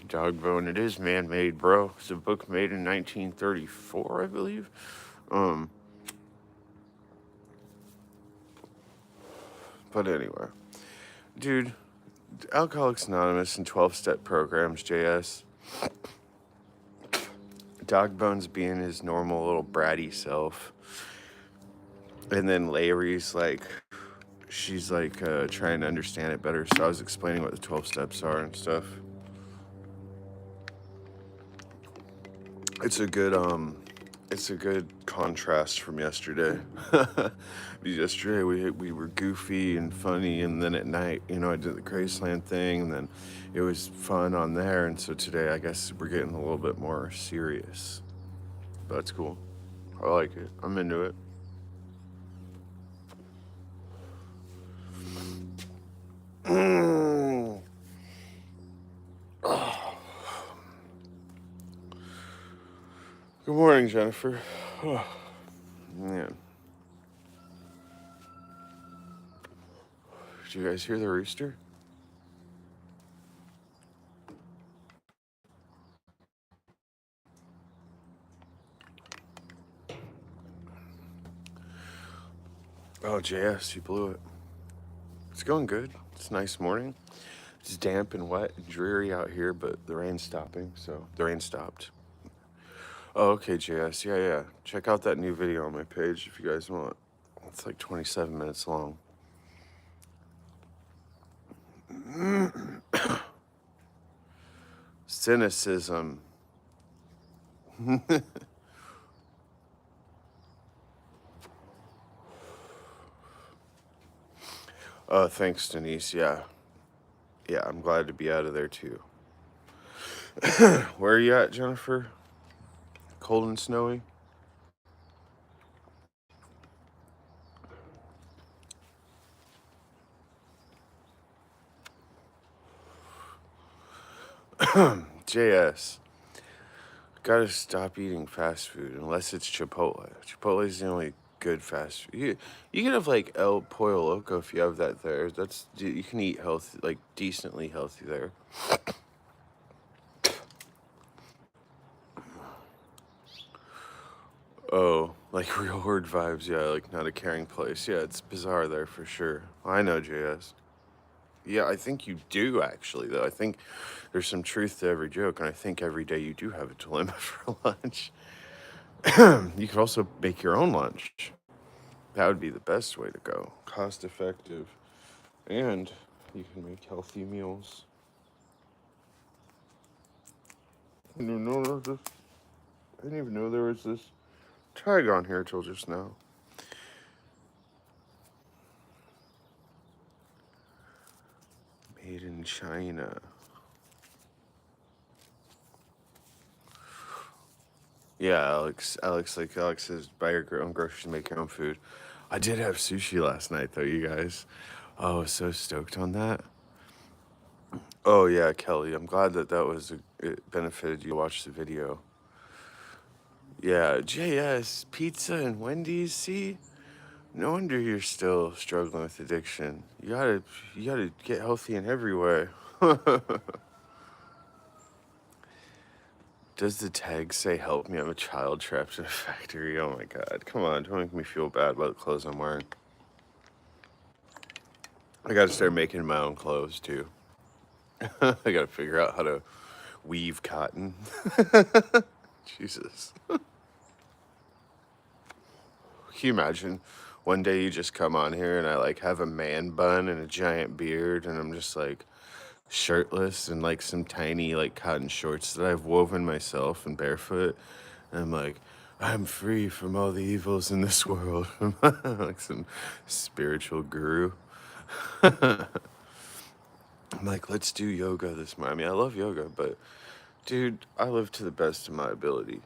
Dog Bone, it is man-made, bro. It's a book made in 1934, I believe. But anyway. Dude, Alcoholics Anonymous and 12-step programs, JS. Dog Bone's being his normal little bratty self. And then Larry's like, she's like trying to understand it better. So I was explaining what the 12 steps are and stuff. It's a good contrast from yesterday. Because yesterday we were goofy and funny, and then at night, I did the Graceland thing, and then it was fun on there. And so today, I guess we're getting a little bit more serious. But that's cool. I like it. I'm into it. Good morning, Jennifer. Oh, man. Did you guys hear the rooster? Oh, JS, you blew it. It's going good. It's a nice morning. It's damp and wet and dreary out here, but the rain's stopping, so the rain stopped. Oh, okay, JS. Yeah. Check out that new video on my page if you guys want. It's like 27 minutes long. Cynicism. Thanks, Denise. Yeah, I'm glad to be out of there too. Where are you at, Jennifer? Cold and snowy? JS. Gotta stop eating fast food unless it's Chipotle. Chipotle is the only good fast food. You can have like El Pollo Loco if you have that there. You can eat healthy, like decently healthy there. Oh, like real word vibes, yeah, like not a caring place. Yeah, it's bizarre there for sure. I know, JS. Yeah, I think you do actually, though. I think there's some truth to every joke, and I think every day you do have a dilemma for lunch. You could also make your own lunch. That would be the best way to go. Cost effective. And you can make healthy meals. I didn't even know there was this tag on here till just now. Made in China. Yeah, Alex says, buy your own groceries, make your own food. I did have sushi last night, though, you guys. Oh, I was so stoked on that. Oh, yeah, Kelly, I'm glad that it benefited you to watch the video. Yeah, JS, pizza and Wendy's, see? No wonder you're still struggling with addiction. You gotta get healthy in every way. Does the tag say, help me, I'm a child trapped in a factory? Oh my god, come on, don't make me feel bad about the clothes I'm wearing. I gotta start making my own clothes, too. I gotta figure out how to weave cotton. Jesus. Can you imagine? One day you just come on here and I like have a man bun and a giant beard and I'm just like shirtless and like some tiny like cotton shorts that I've woven myself and barefoot. And I'm like, I'm free from all the evils in this world. Like some spiritual guru. I'm like, let's do yoga this morning. I mean, I love yoga, but dude, I live to the best of my ability.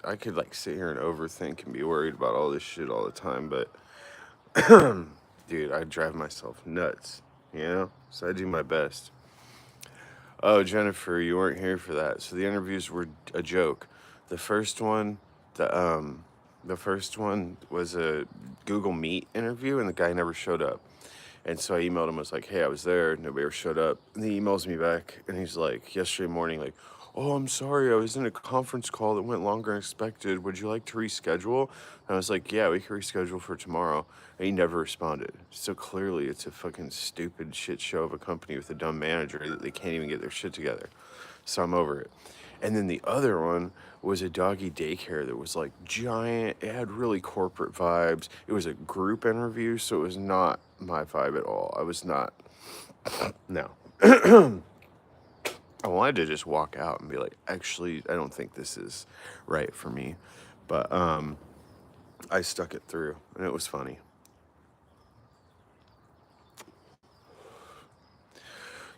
I could like sit here and overthink and be worried about all this shit all the time, but dude, I drive myself nuts, you know? So I do my best. Oh, Jennifer, you weren't here for that. So the interviews were a joke. The first one, the um, the first one was a Google Meet interview, and the guy never showed up. And so I emailed him. I was like, "Hey, I was there. Nobody ever showed up." And he emails me back, and he's like, yesterday morning, like, "Oh, I'm sorry. I was in a conference call that went longer than expected. Would you like to reschedule?" And I was like, "Yeah, we can reschedule for tomorrow." And he never responded. So clearly, it's a fucking stupid shit show of a company with a dumb manager that they can't even get their shit together. So I'm over it. And then the other one was a doggy daycare that was like giant. It had really corporate vibes. It was a group interview, so it was not my vibe at all. I was not. No. I wanted to just walk out and be like, actually, I don't think this is right for me. But I stuck it through, and it was funny.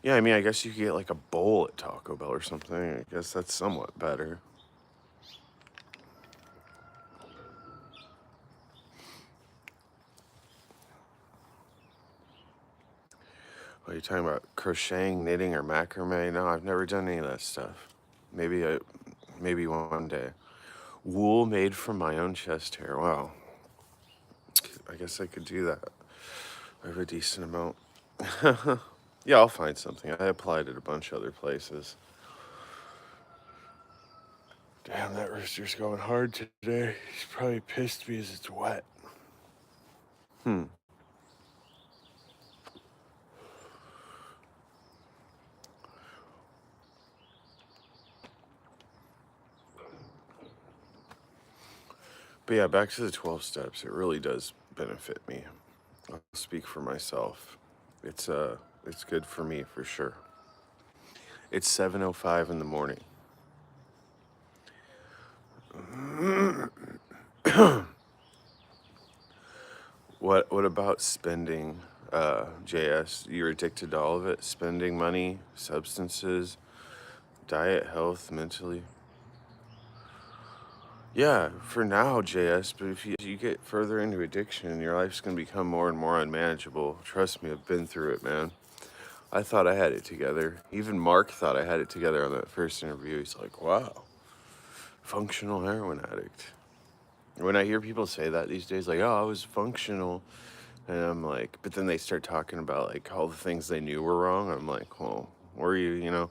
Yeah, I mean, I guess you could get like a bowl at Taco Bell or something. I guess that's somewhat better. Are you talking about crocheting, knitting, or macrame? No, I've never done any of that stuff. Maybe one day. Wool made from my own chest hair. Wow. I guess I could do that. I have a decent amount. Yeah, I'll find something. I applied at a bunch of other places. Damn, that rooster's going hard today. He's probably pissed because it's wet. Hmm. But yeah, back to the 12 steps. It really does benefit me. I'll speak for myself. It's good for me for sure. It's 7:05 in the morning. What about spending, JS? You're addicted to all of it? Spending money, substances, diet, health, mentally? Yeah, for now, JS, but if you get further into addiction, your life's gonna become more and more unmanageable. Trust me, I've been through it, man. I thought I had it together. Even Mark thought I had it together on that first interview. He's like, wow, functional heroin addict. When I hear people say that these days, like, oh, I was functional, and I'm like, but then they start talking about like all the things they knew were wrong. I'm like, well, were you, you know?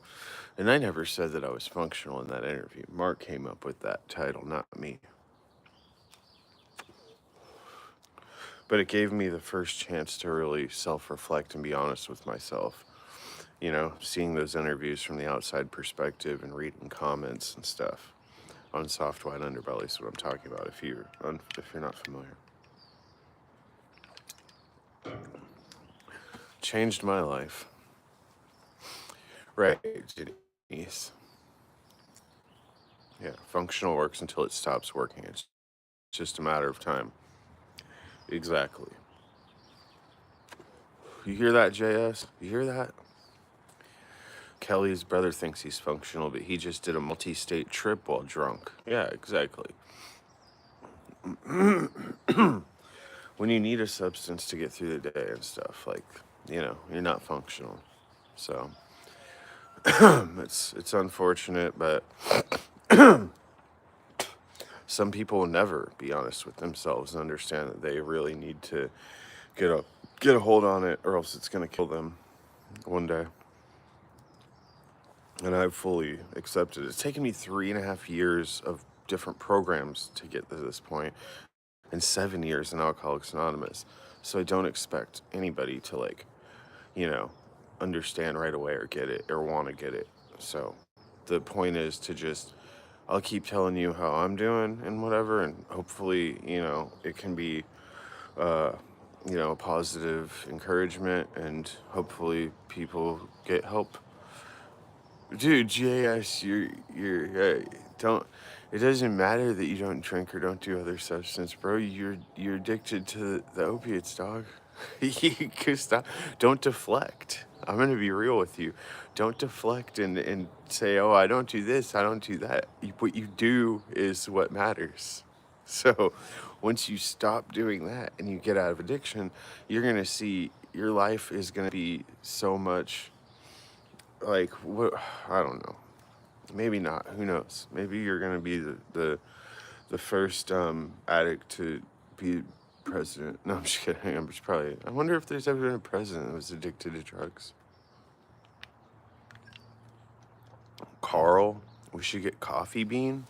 And I never said that I was functional in that interview. Mark came up with that title, not me. But it gave me the first chance to really self-reflect and be honest with myself. You know, seeing those interviews from the outside perspective and reading comments and stuff on Soft White Underbelly is what I'm talking about. If you're not familiar. Changed my life. Right, Denise. Yeah, functional works until it stops working. It's just a matter of time. Exactly. You hear that, JS? You hear that? Kelly's brother thinks he's functional, but he just did a multi-state trip while drunk. Yeah, exactly. When you need a substance to get through the day and stuff, like, you're not functional. So it's unfortunate, but some people will never be honest with themselves and understand that they really need to get a get a hold on it, or else it's gonna kill them one day. And I've fully accepted it. It's taken me 3.5 years of different programs to get to this point, and 7 years in Alcoholics Anonymous. So I don't expect anybody to you know, understand right away or get it or want to get it. So the point is to just, I'll keep telling you how I'm doing and whatever, and hopefully, it can be, uh, a positive encouragement, and hopefully people get help. Dude, JS, don't. It doesn't matter that you don't drink or don't do other substance, bro. You're addicted to the opiates, dog. You can stop. Don't deflect. I'm gonna be real with you. Don't deflect and say, "Oh, I don't do this. I don't do that." What you do is what matters. So, once you stop doing that and you get out of addiction, you're gonna see your life is gonna be so much like what I don't know. Maybe not. Who knows? Maybe you're gonna be the first addict to be president. No, I'm just kidding. I'm just probably. I wonder if there's ever been a president that was addicted to drugs. Carl, we should get Coffee Bean.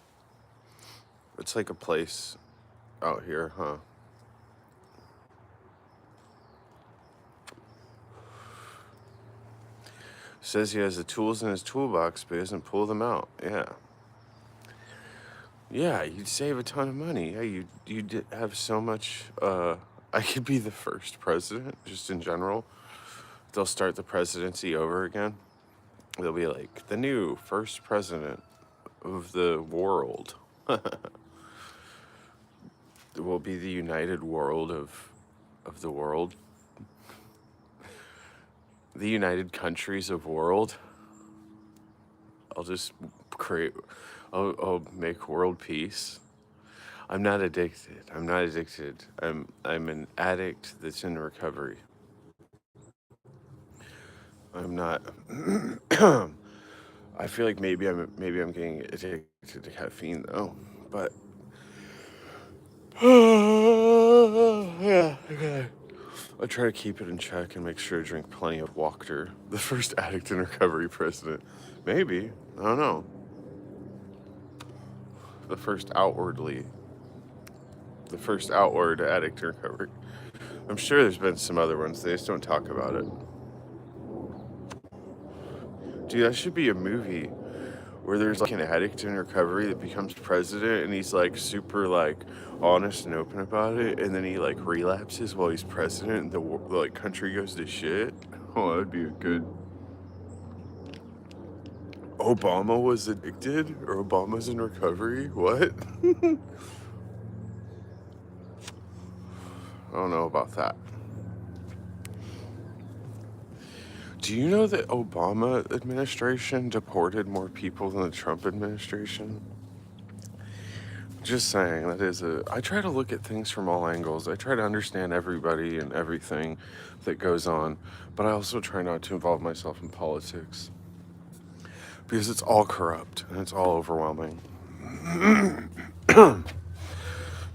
It's like a place out here, huh? Says he has the tools in his toolbox, but he doesn't pull them out. Yeah. Yeah, you'd save a ton of money. Yeah, you'd have so much. I could be the first president, just in general. They'll start the presidency over again. They'll be like the new first president of the world. It will be the united world of the world. The United Countries of world. I'll just create. I'll make world peace. I'm not addicted. I'm not addicted. I'm an addict that's in recovery. I'm not. I feel like maybe I'm getting addicted to caffeine though, but yeah, okay. I try to keep it in check and make sure to drink plenty of water. The first addict in recovery president, maybe, I don't know. The first outward addict in recovery. I'm sure there's been some other ones. They just don't talk about it. Dude, that should be a movie where there's like an addict in recovery that becomes president, and he's like super like honest and open about it, and then he like relapses while he's president, and the like country goes to shit. Oh, that'd be a good. Obama was addicted, or Obama's in recovery. What? I don't know about that. Do you know that Obama administration deported more people than the Trump administration? Just saying, I try to look at things from all angles. I try to understand everybody and everything that goes on, but I also try not to involve myself in politics because it's all corrupt and it's all overwhelming.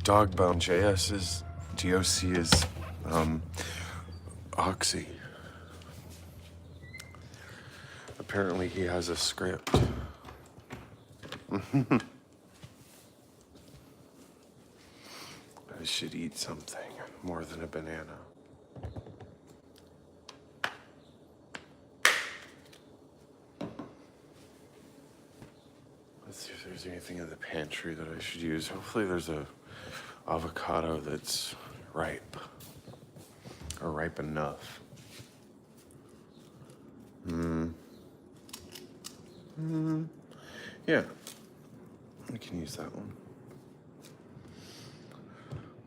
Dogbone JS's DOC is Oxy. Apparently he has a script. I should eat something more than a banana. Let's see if there's anything in the pantry that I should use. Hopefully there's a avocado that's ripe. or ripe enough. Yeah, we can use that one.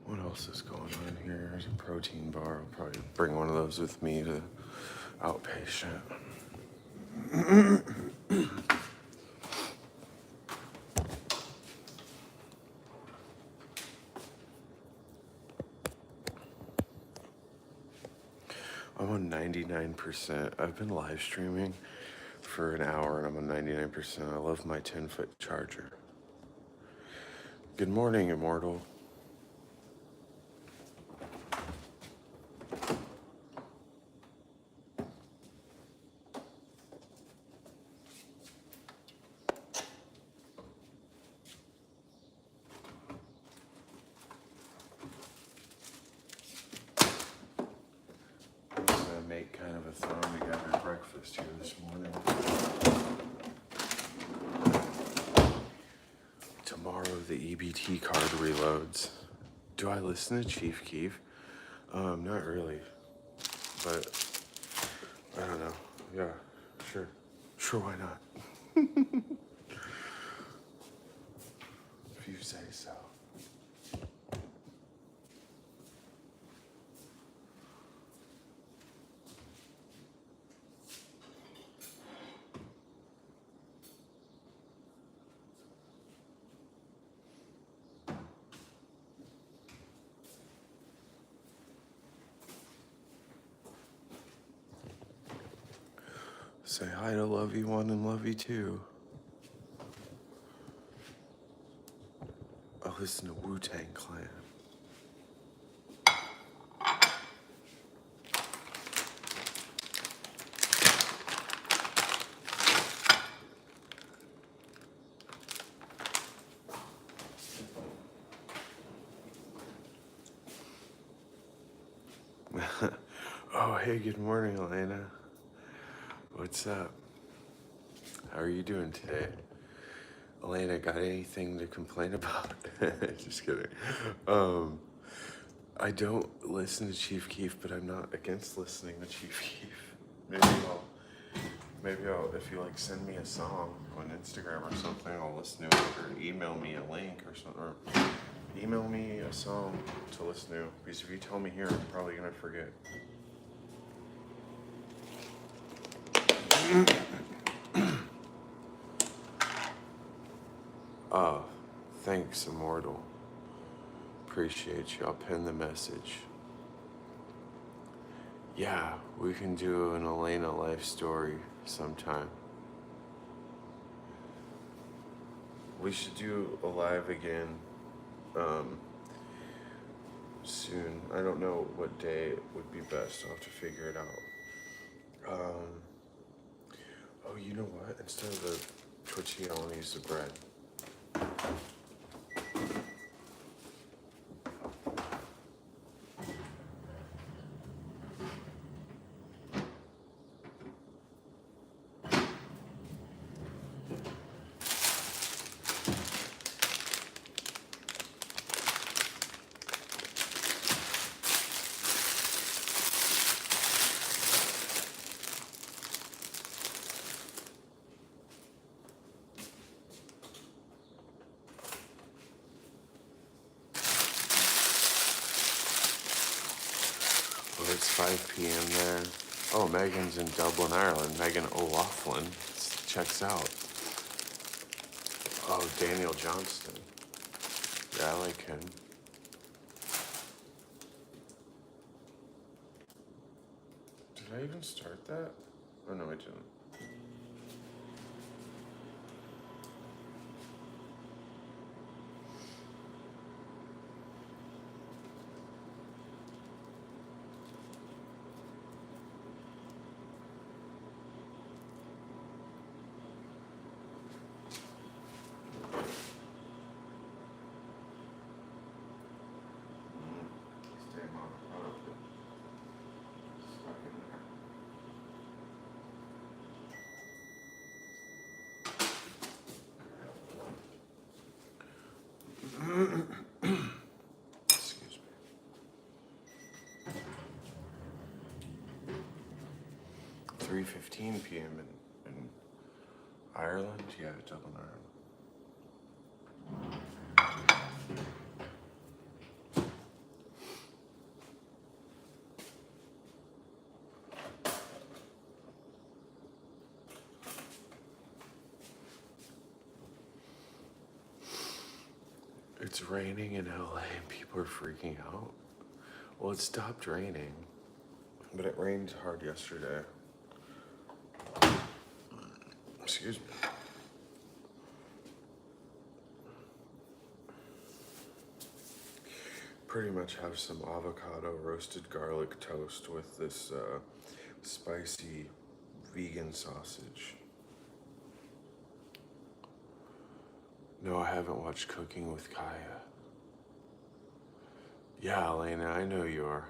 What else is going on here? There's a protein bar. I'll probably bring one of those with me to outpatient. I'm on 99%. I've been live streaming for an hour and I'm on 99%. I love my 10-foot charger. Good morning, Immortal. I'm gonna make kind of a thrown together breakfast here this morning. Tomorrow the EBT card reloads. Do I listen to Chief Keef? Not really, but I don't know. Yeah, sure. Sure, why not? If you say so. Say hi to Lovey 1 and Lovey 2. I listen to Wu-Tang Clan. Oh, hey, good morning, Elena. What's up? How are you doing today? Elena, got anything to complain about? Just kidding. I don't listen to Chief Keef, but I'm not against listening to Chief Keef. Maybe I'll, if you like send me a song on Instagram or something, I'll listen to it, or email me a link or something, or email me a song to listen to, because if you tell me here, I'm probably gonna forget. Thanks, Immortal. Appreciate you. I'll pin the message. Yeah, we can do an Elena life story sometime. We should do a live again soon. I don't know what day would be best. I'll have to figure it out. Oh, you know what? Instead of the tortilla, I want to use the bread. Oh, it's 5 p.m. there. Oh, Megan's in Dublin, Ireland. Megan O'Loughlin checks out. Oh, Daniel Johnston. Yeah, I like him. Did I even start that? Oh, no, I didn't. 9:15 p.m. in Ireland. Yeah, Dublin, Ireland. It's raining in LA and people are freaking out. Well, it stopped raining, but it rained hard yesterday. Excuse me. Pretty much have some avocado roasted garlic toast with this spicy vegan sausage. No, I haven't watched Cooking with Kaya. Yeah, Elena, I know you are.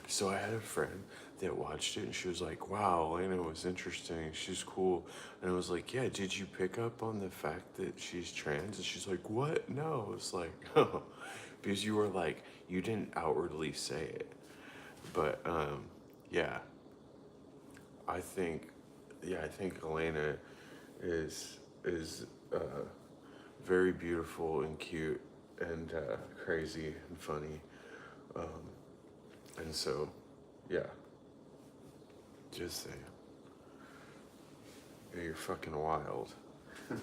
So I had a friend that watched it and she was like, wow, Elena was interesting. She's cool. And I was like, yeah, did you pick up on the fact that she's trans? And she's like, what? No. It's like, oh, because you were like, you didn't outwardly say it. But yeah, I think, I think Elena is very beautiful and cute and crazy and funny. And so, yeah, just saying. Yeah, you're fucking wild. I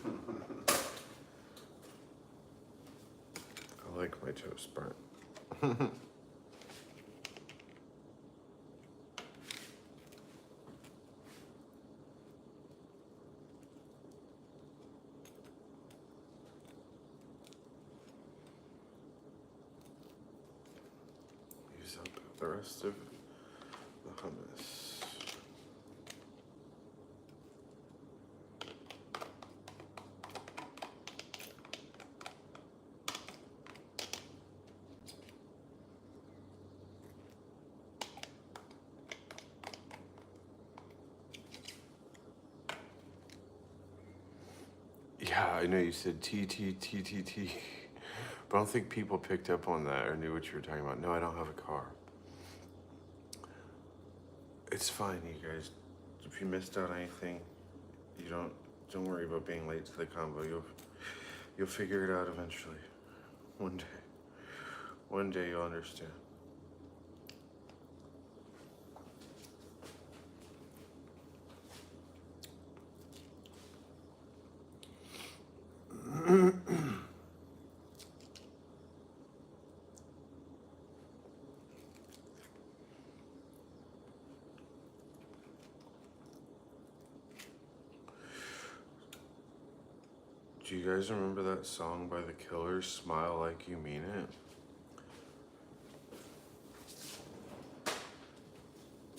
like my toast burnt. Use up the rest of the hummus. Yeah, I know you said T, but I don't think people picked up on that or knew what you were talking about. No, I don't have a car. It's fine, you guys. If you missed out on anything, you don't worry about being late to the convo. You'll figure it out eventually. One day. One day you'll understand. Do you guys remember that song by The Killers, Smile Like You Mean It?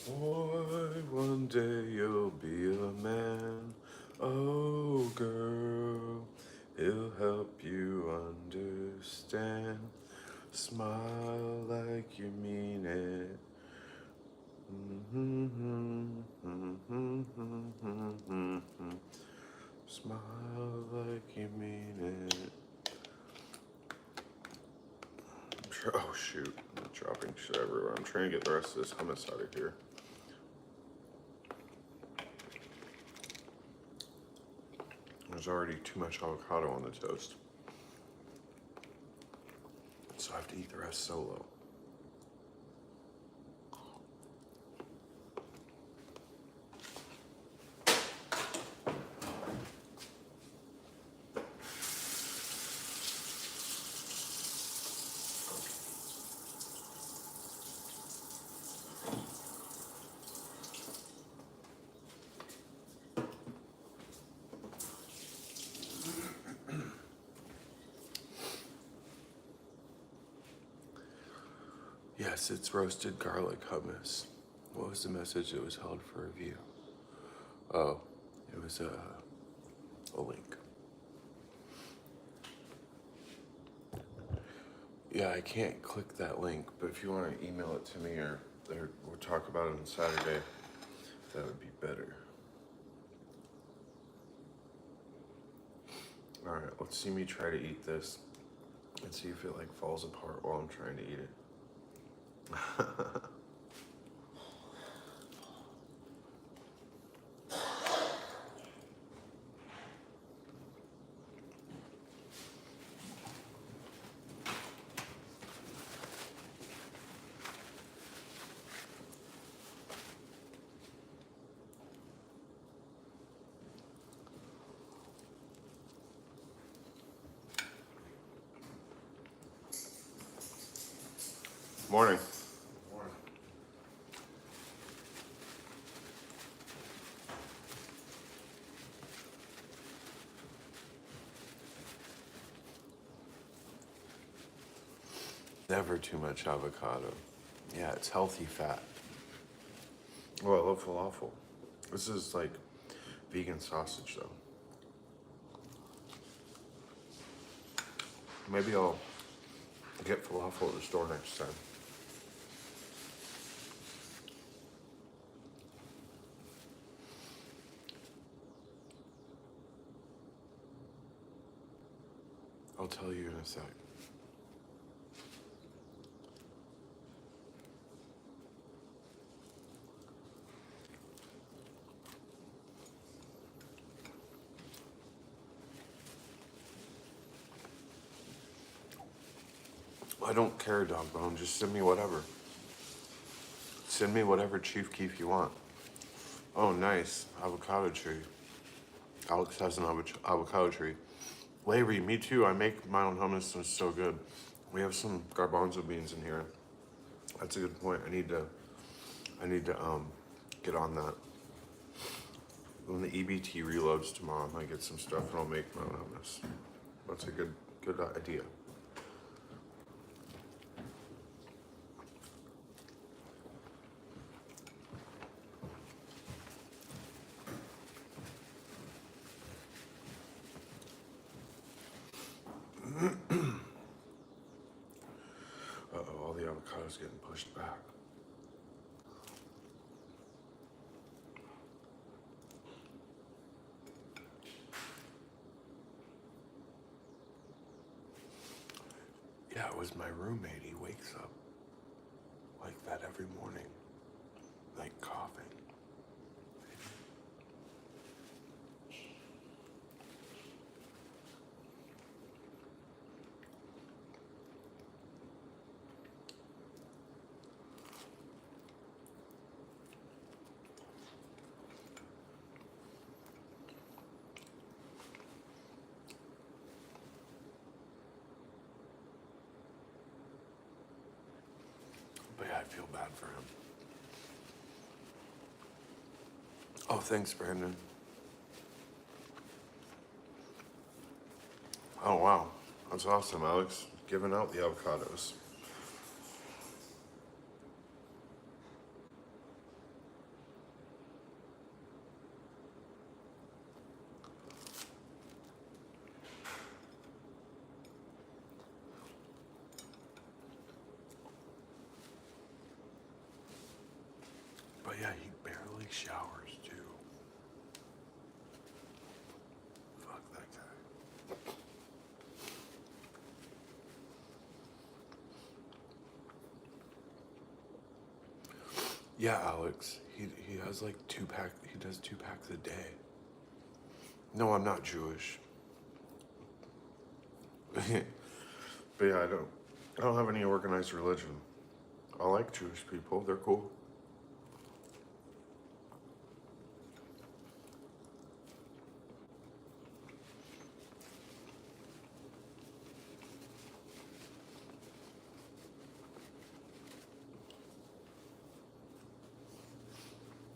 Boy, one day you'll be a man. Oh, girl, he'll help you understand. Smile like you mean it. Smile like you mean it. Oh shoot, I'm dropping shit everywhere. I'm trying to get the rest of this hummus out of here. There's already too much avocado on the toast, so I have to eat the rest solo. Yes, it's roasted garlic hummus. What was the message that was held for review? Oh, it was a link. Yeah, I can't click that link, but if you want to email it to me or we'll talk about it on Saturday, that would be better. All right, let's see me try to eat this and see if it like falls apart while I'm trying to eat it. Morning. Never too much avocado. Yeah, it's healthy fat. Oh, I love falafel. This is like vegan sausage though. Maybe I'll get falafel at the store next time. I'll tell you in a sec. I don't care, dog bone. Just send me whatever. Send me whatever Chief Keef you want. Oh, nice. Avocado tree. Alex has an avocado tree. Larry, me too. I make my own hummus and it's so good. We have some garbanzo beans in here. That's a good point. I need to get on that. When the EBT reloads tomorrow, I might get some stuff and I'll make my own hummus. That's a good idea. Uh-oh, all the avocados getting pushed back. Yeah, it was my roommate. He wakes up like that every morning, like coughing. But yeah, I feel bad for him. Oh, thanks, Brandon. Oh, wow. That's awesome, Alex. Giving out the avocados. But yeah, he barely showers, too. Fuck that guy. Yeah, Alex. He has like he does 2 packs a day. No, I'm not Jewish. But yeah, I don't have any organized religion. I like Jewish people. They're cool.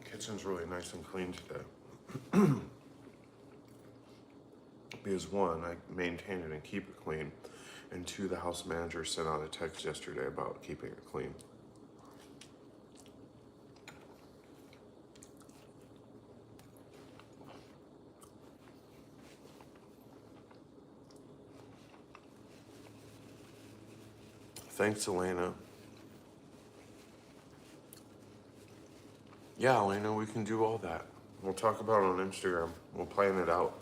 Kitchen's really nice and clean today. Because 1, I maintain it and keep it clean. And 2, the house manager sent out a text yesterday about keeping it clean. Thanks, Elena. Yeah, Elena, we can do all that. We'll talk about it on Instagram. We'll plan it out.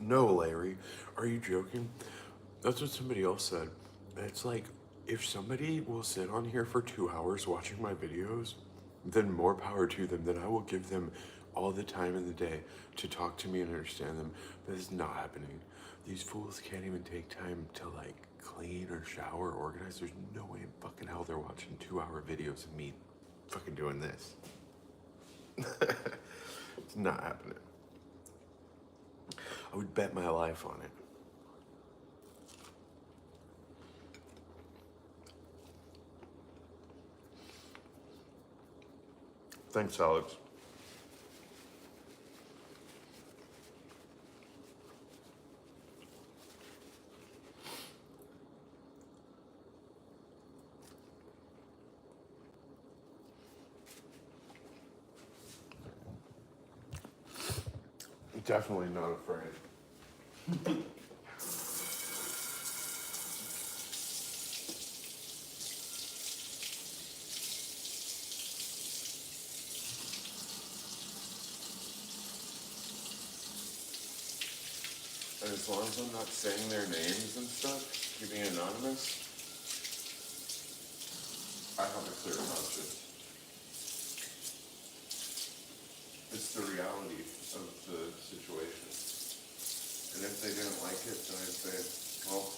No, Larry. Are you joking? That's what somebody else said. It's like, if somebody will sit on here for 2 hours watching my videos, then more power to them. Then I will give them all the time in the day to talk to me and understand them. But it's not happening. These fools can't even take time to like clean or shower or organize. There's no way in fucking hell they're watching 2-hour videos of me fucking doing this. It's not happening. I would bet my life on it. Thanks, Alex. Definitely not afraid. And as long as I'm not saying their names and stuff, keeping it anonymous, I have a clear conscience. It's the reality of the situation. And if they didn't like it, then I'd say, well,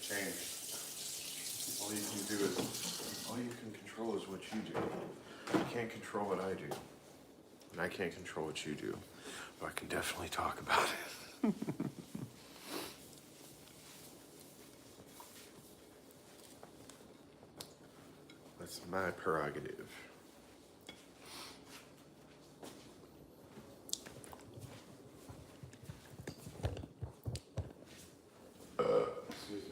change. All you can do is, all you can control is what you do. You can't control what I do. And I can't control what you do. But I can definitely talk about it. That's my prerogative. Excuse me.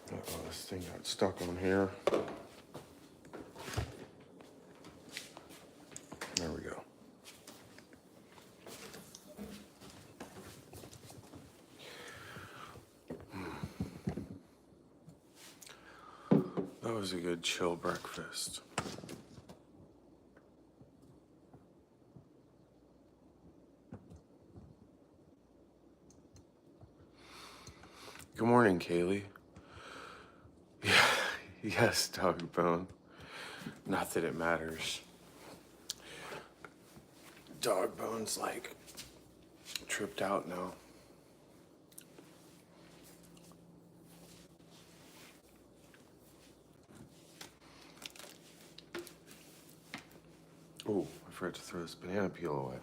Uh-oh, this thing got stuck on here. There we go. That was a good chill breakfast. Good morning, Kaylee. Yeah, yes, Doggy Bone. Not that it matters. Dog Bone's like tripped out now. Oh, I forgot to throw this banana peel away.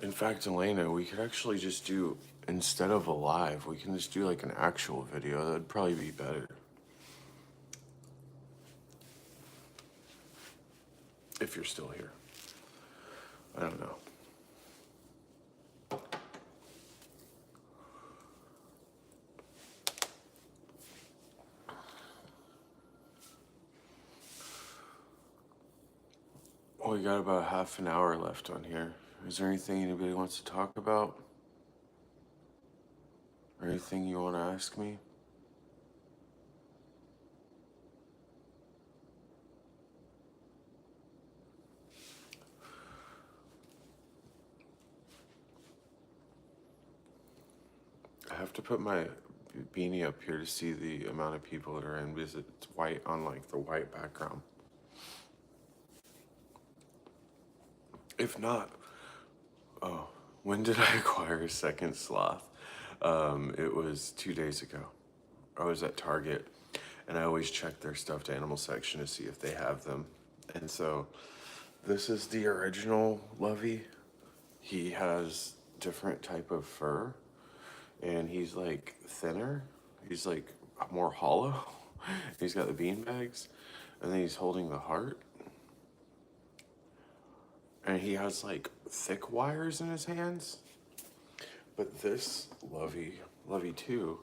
In fact, Elena, we could actually just do, instead of a live, we can just do like an actual video. That'd probably be better. If you're still here. I don't know. Well, we got about half an hour left on here. Is there anything anybody wants to talk about? Or anything you want to ask me? I have to put my beanie up here to see the amount of people that are in because it's white on like the white background. If not, oh, when did I acquire a second sloth? It was 2 days ago. I was at Target and I always check their stuffed animal section to see if they have them. And so this is the original Lovey. He has different type of fur and he's like thinner. He's like more hollow. He's got the bean bags and then he's holding the heart. And he has like thick wires in his hands. But this Lovey 2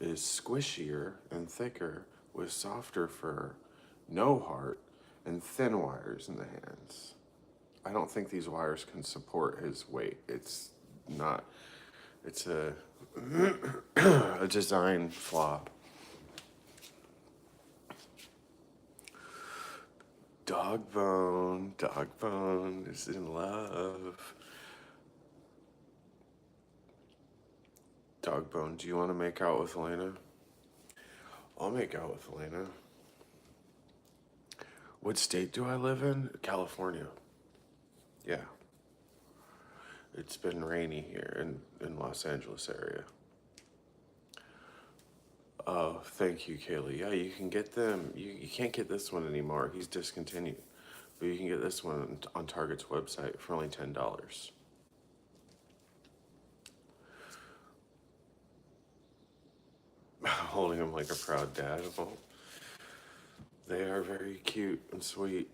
is squishier and thicker with softer fur, no heart, and thin wires in the hands. I don't think these wires can support his weight. It's not, it's a, a design flaw. Dog bone is in love. Dog bone, do you want to make out with Elena? I'll make out with Elena. What state do I live in? California. Yeah. It's been rainy here in Los Angeles area. Oh, thank you, Kaylee. Yeah, you can get them. You can't get this one anymore. He's discontinued. But you can get this one on Target's website for only $10. Holding him like a proud dad. Well, they are very cute and sweet.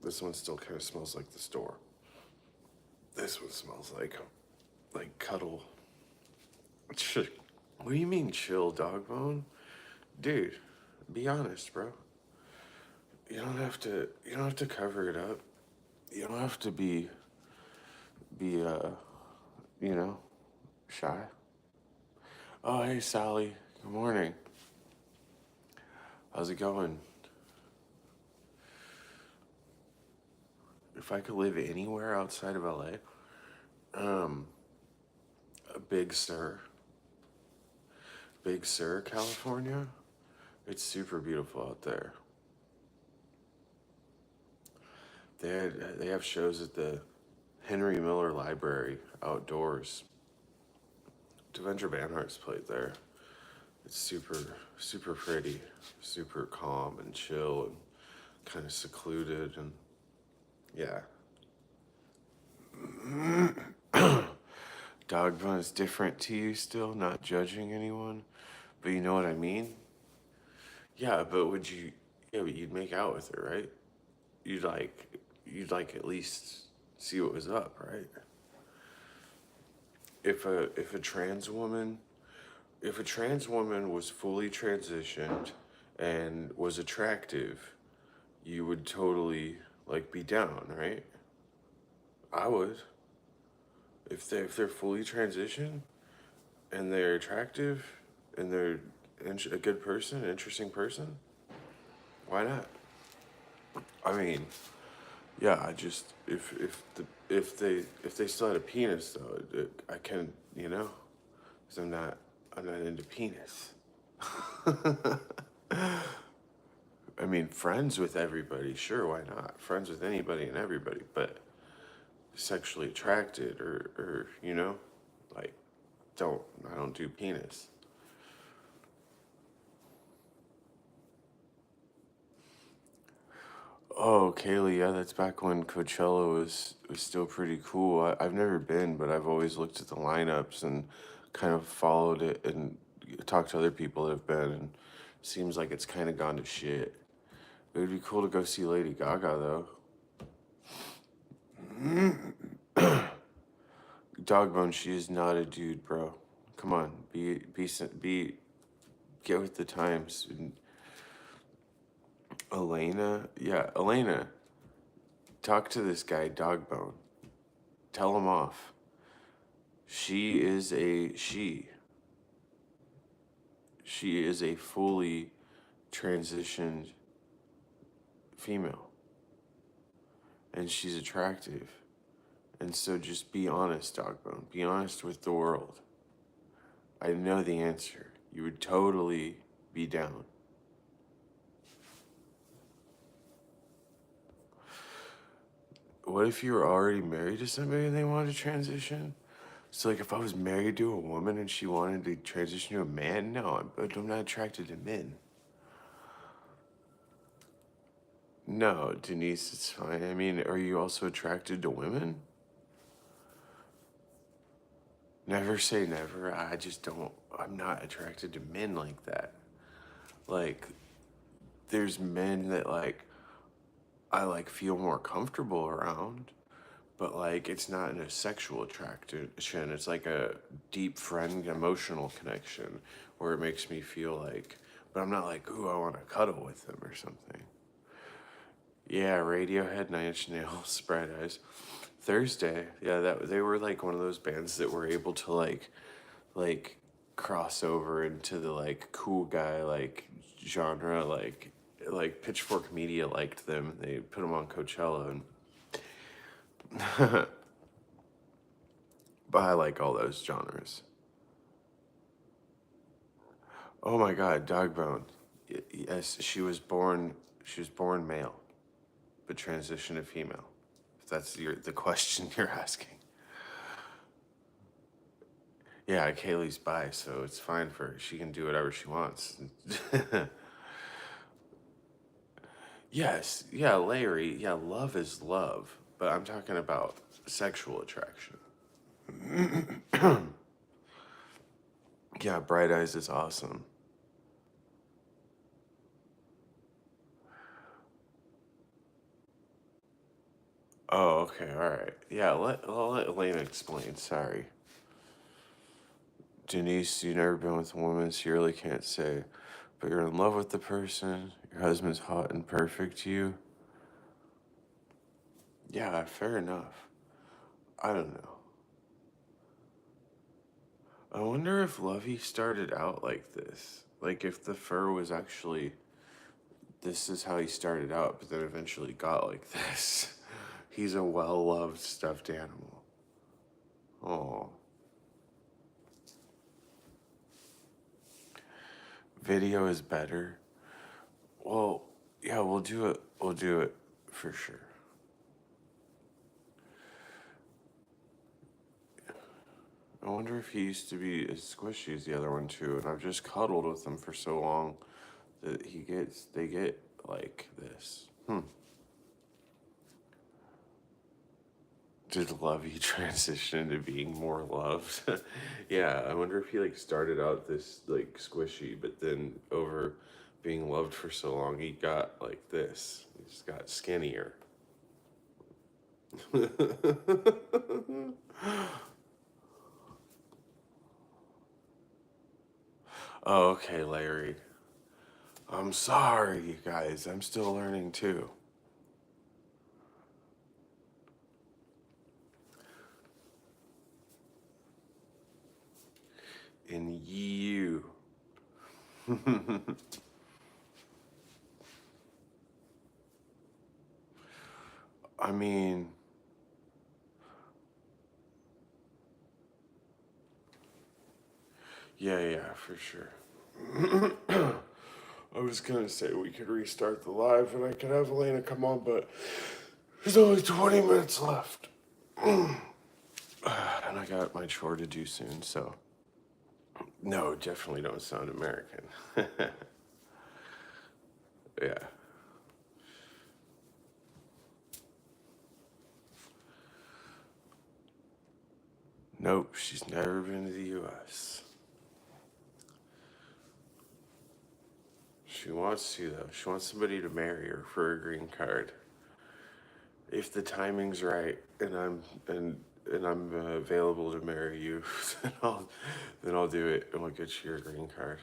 This one still kind of smells like the store. This one smells like cuddle. What do you mean chill, dog bone? Dude, be honest, bro. You don't have to cover it up. You don't have to be shy. Oh, hey Sally. Good morning. How's it going? If I could live anywhere outside of LA, Big Sur, California. It's super beautiful out there. They have shows at the Henry Miller Library outdoors. Devendra Banhart's played there. It's super pretty, super calm and chill and kind of secluded and yeah. Dog bone is different to you still, not judging anyone, but you know what I mean? Yeah, but but you'd make out with her, right? You'd like at least see what was up, right? If a trans woman was fully transitioned and was attractive, you would totally like be down, right? I would. If they're fully transitioned and they're attractive and they're a good person, an interesting person, why not? I mean, yeah. I just if they still had a penis though, I can because I'm not into penis. I mean, friends with everybody, sure, why not? Friends with anybody and everybody, but sexually attracted or like I don't do penis. Oh, Kaylee, yeah, that's back when Coachella was still pretty cool. I've never been, but I've always looked at the lineups and kind of followed it and talked to other people that have been, and seems like it's kind of gone to shit. It would be cool to go see Lady Gaga though. Dogbone, she is not a dude, bro. Come on, get with the times. And Elena, yeah, Elena, talk to this guy, Dogbone. Tell him off. She is a she. She is a fully transitioned female. And she's attractive. And so just be honest, Dogbone. Be honest with the world. I know the answer. You would totally be down. What if you were already married to somebody and they wanted to transition? So, like, if I was married to a woman and she wanted to transition to a man, no, I'm not attracted to men. No, Denise, it's fine. I mean, are you also attracted to women? Never say never. I'm not attracted to men like that. Like, there's men that, I feel more comfortable around, but, it's not in a sexual attraction. It's like a deep friend emotional connection where it makes me feel but I'm not like, ooh, I want to cuddle with them or something. Yeah, Radiohead, Nine Inch Nails, Sprite Eyes. Thursday, yeah, they were one of those bands that were able to cross over into the cool guy genre like Pitchfork Media liked them. They put them on Coachella, and but I like all those genres. Oh my God, Dogbone. Yes, she was born. She was born male, but transitioned to female. If that's the question you're asking. Yeah, Kaylee's bi, so it's fine for her. She can do whatever she wants. Yes, yeah, Larry. Yeah, love is love, but I'm talking about sexual attraction. Yeah, Bright Eyes is awesome. Oh, okay, all right. Yeah, I'll let Elena explain. Sorry. Denise, you've never been with a woman, so you really can't say. But you're in love with the person, your husband's hot and perfect to you. Yeah, fair enough. I don't know. I wonder if Lovey started out like this. Like if the fur was actually, this is how he started out, but then eventually got like this. He's a well-loved stuffed animal. Oh. Video is better. Well, yeah, we'll do it. We'll do it for sure. I wonder if he used to be as squishy as the other one too, and I've just cuddled with him for so long that they get like this. Did Lovey transition into being more loved? Yeah, I wonder if he like started out this like squishy, but then over being loved for so long, he got like this. He just got skinnier. Oh, okay, Larry. I'm sorry, you guys. I'm still learning too. In you. I mean, yeah, for sure. I was gonna say we could restart the live and I could have Elena come on, but there's only 20 minutes left. And I got my chore to do soon, so. No, definitely don't sound American. Yeah. Nope, she's never been to the US. She wants to, though. She wants somebody to marry her for a green card. If the timing's right and I'm available to marry you, then I'll do it and we'll get you your green card.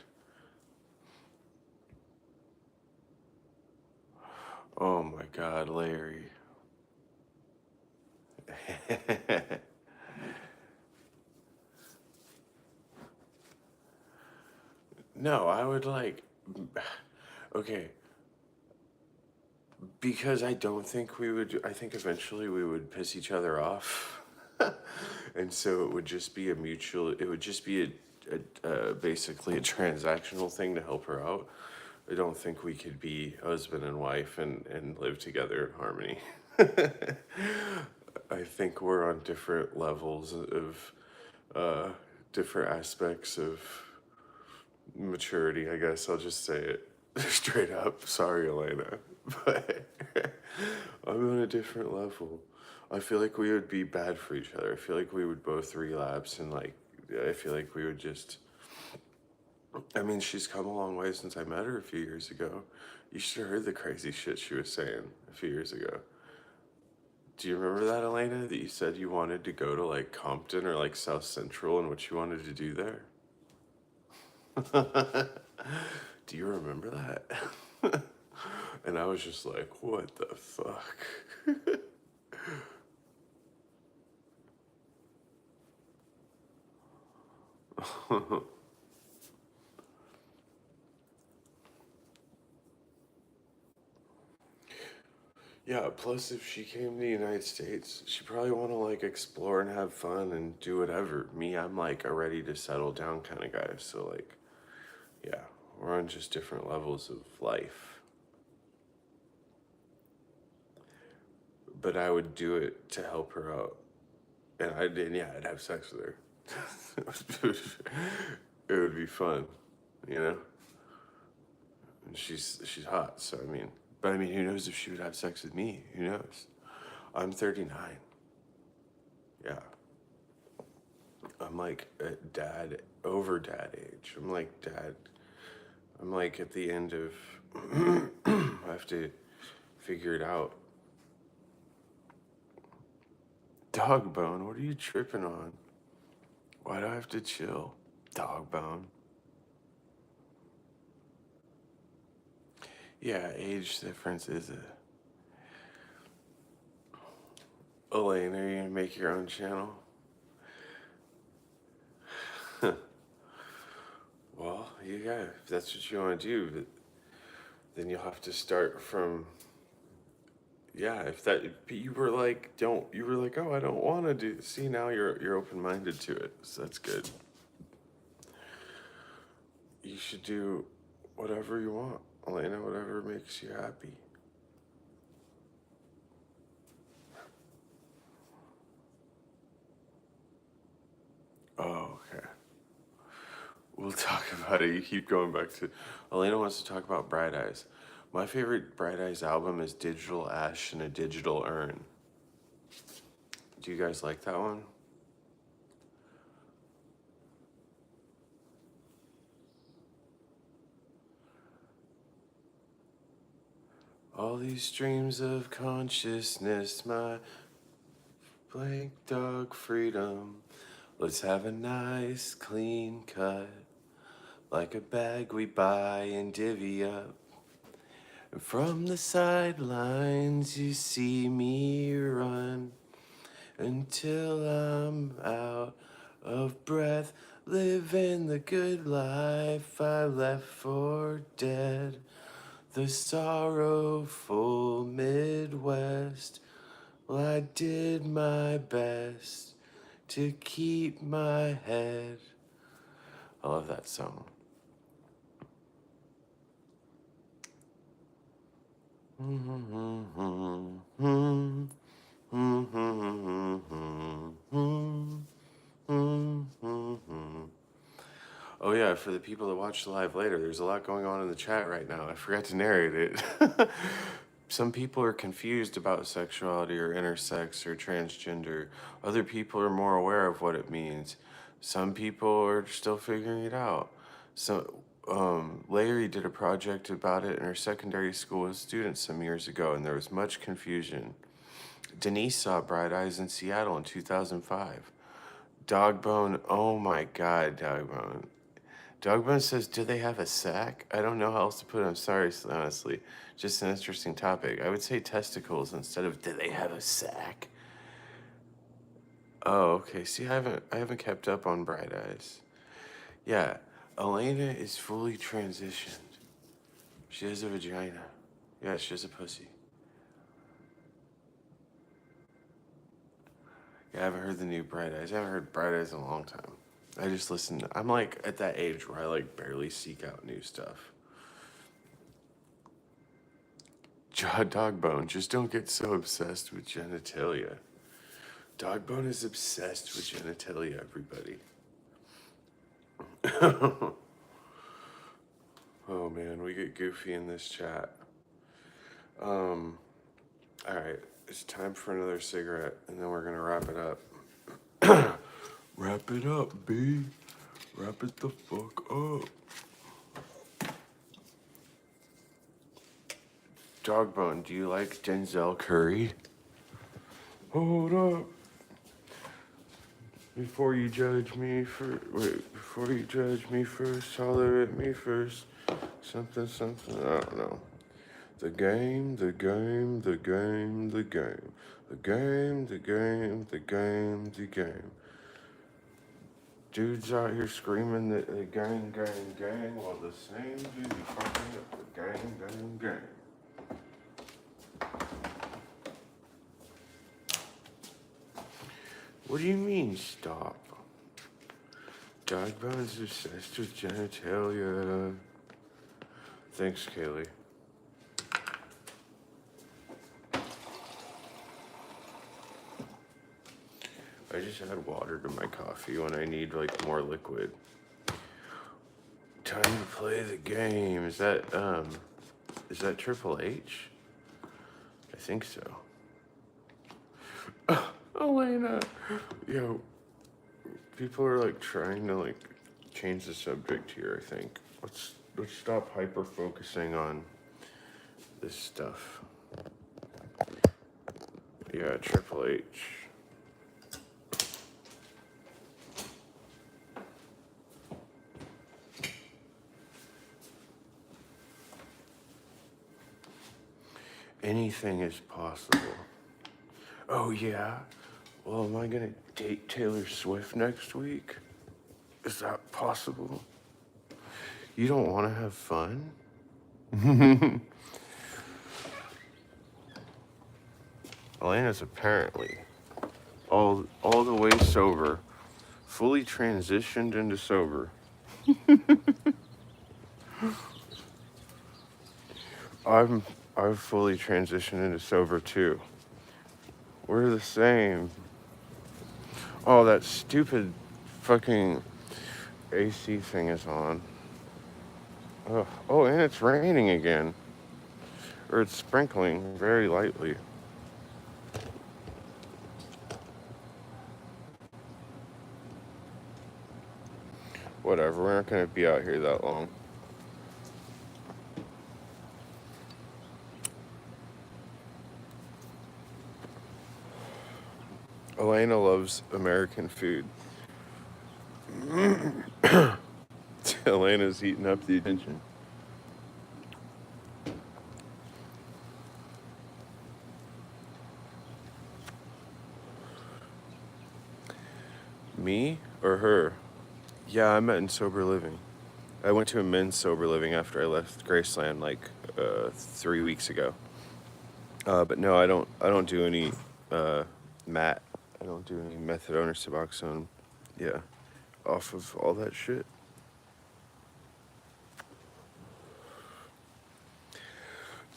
Oh my God, Larry. No, I would like. Okay, because I don't think we would. I think eventually we would piss each other off, and so it would just be a mutual. It would just be basically a transactional thing to help her out. I don't think we could be husband and wife and live together in harmony. I think we're on different levels of different aspects of maturity, I guess. I'll just say it straight up. Sorry, Elena. But I'm on a different level. I feel like we would be bad for each other. I feel like we would both relapse and like I feel like we would just I mean, she's come a long way since I met her a few years ago. You should have heard the crazy shit she was saying a few years ago. Do you remember that, Elena? That you said you wanted to go to like Compton or like South Central and what you wanted to do there? Do you remember that? And I was just like, what the fuck? Yeah, plus if she came to the United States, she'd probably want to like explore and have fun and do whatever. Me, I'm like a ready to settle down kind of guy. So like, yeah, we're on just different levels of life. But I would do it to help her out. And I did, yeah, I'd have sex with her. It would be fun, you know? And she's hot, so I mean, but I mean, who knows if she would have sex with me? Who knows? I'm 39. Yeah. I'm like at dad, over dad age. I'm like dad. I'm like at the end of, I have to figure it out. Dog bone, what are you tripping on? Why do I have to chill? Dog bone. Yeah, age difference is a. Elaine, are you gonna make your own channel? Well, you got if that's what you want to do, but then you'll have to start from. Yeah, if that but you were like, don't you were like, oh, I don't want to do. See, now you're open minded to it, so that's good. You should do whatever you want, Elena. Whatever makes you happy. Oh, okay. We'll talk about it. You keep going back to. Elena wants to talk about Bright Eyes. My favorite Bright Eyes album is Digital Ash and a Digital Urn. Do you guys like that one? All these streams of consciousness, my blank dog freedom. Let's have a nice clean cut, like a bag we buy and divvy up. And from the sidelines you see me run until I'm out of breath, living the good life I left for dead. The sorrowful Midwest. Well, I did my best to keep my head. I love that song. Oh yeah, for the people that watch the live later, there's a lot going on in the chat right now. I forgot to narrate it. Some people are confused about sexuality or intersex or transgender. Other people are more aware of what it means. Some people are still figuring it out. So, Larry did a project about it in her secondary school with students some years ago, and there was much confusion. Denise saw Bright Eyes in Seattle in 2005. Dogbone, oh my God, Dogbone. Dogbone says, do they have a sack? I don't know how else to put it. I'm sorry, honestly. Just an interesting topic. I would say testicles instead of, do they have a sack? Oh, okay. See, I haven't kept up on Bright Eyes. Yeah, Elena is fully transitioned. She has a vagina. Yeah, she has a pussy. Yeah, I haven't heard the new Bright Eyes. I haven't heard Bright Eyes in a long time. I just listen. I'm like at that age where I like barely seek out new stuff. Dogbone, just don't get so obsessed with genitalia. Dogbone is obsessed with genitalia, everybody. Oh man, we get goofy in this chat. All right, it's time for another cigarette, and then we're gonna wrap it up. Wrap it up, B. Wrap it the fuck up. Dogbone, do you like Denzel Curry? Hold up. Before you judge me before you judge me first, holler at me first. Something, I don't know. The game, the game, the game, the game. The game, the game, the game, the game. Dudes out here screaming the gang, gang, gang, while the same dudes are fucking up the gang, gang, gang. What do you mean, stop? Dog bones obsessed with genitalia. Thanks, Kaylee. I just add water to my coffee when I need like more liquid. Time to play the game. Is that Triple H? I think so. Elena, yo, people are like trying to like change the subject here. I think let's stop hyper focusing on this stuff. Yeah, Triple H. Anything is possible. Oh yeah? Well, am I gonna date Taylor Swift next week? Is that possible? You don't want to have fun? Elena's apparently all the way sober, fully transitioned into sober. I've fully transitioned into sober too. We're the same. Oh, that stupid fucking AC thing is on. Ugh. Oh, and it's raining again. Or it's sprinkling very lightly. Whatever, we're not gonna be out here that long. Elena loves American food. Elena's eating up the attention. Me or her? Yeah, I met in sober living. I went to a men's sober living after I left Graceland like 3 weeks ago. But no, I don't do any MAT. I don't do any methadone or Suboxone. Yeah, off of all that shit.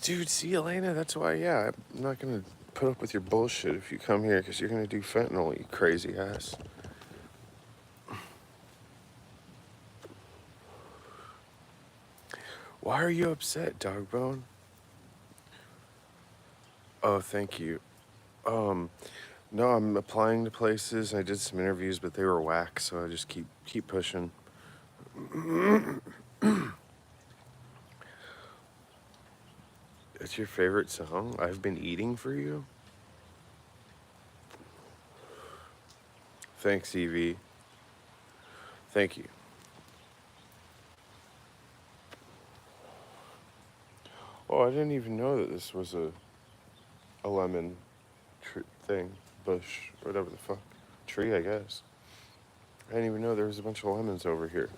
Dude, see, Elena, that's why, yeah, I'm not gonna put up with your bullshit if you come here, because you're gonna do fentanyl, you crazy ass. Why are you upset, Dogbone? Oh, thank you. No, I'm applying to places. I did some interviews, but they were whack, so I just keep pushing. It's your favorite song? I've Been Eating for You? Thanks, Evie. Thank you. Oh, I didn't even know that this was a lemon thing, bush, whatever the fuck. Tree, I guess. I didn't even know there was a bunch of lemons over here.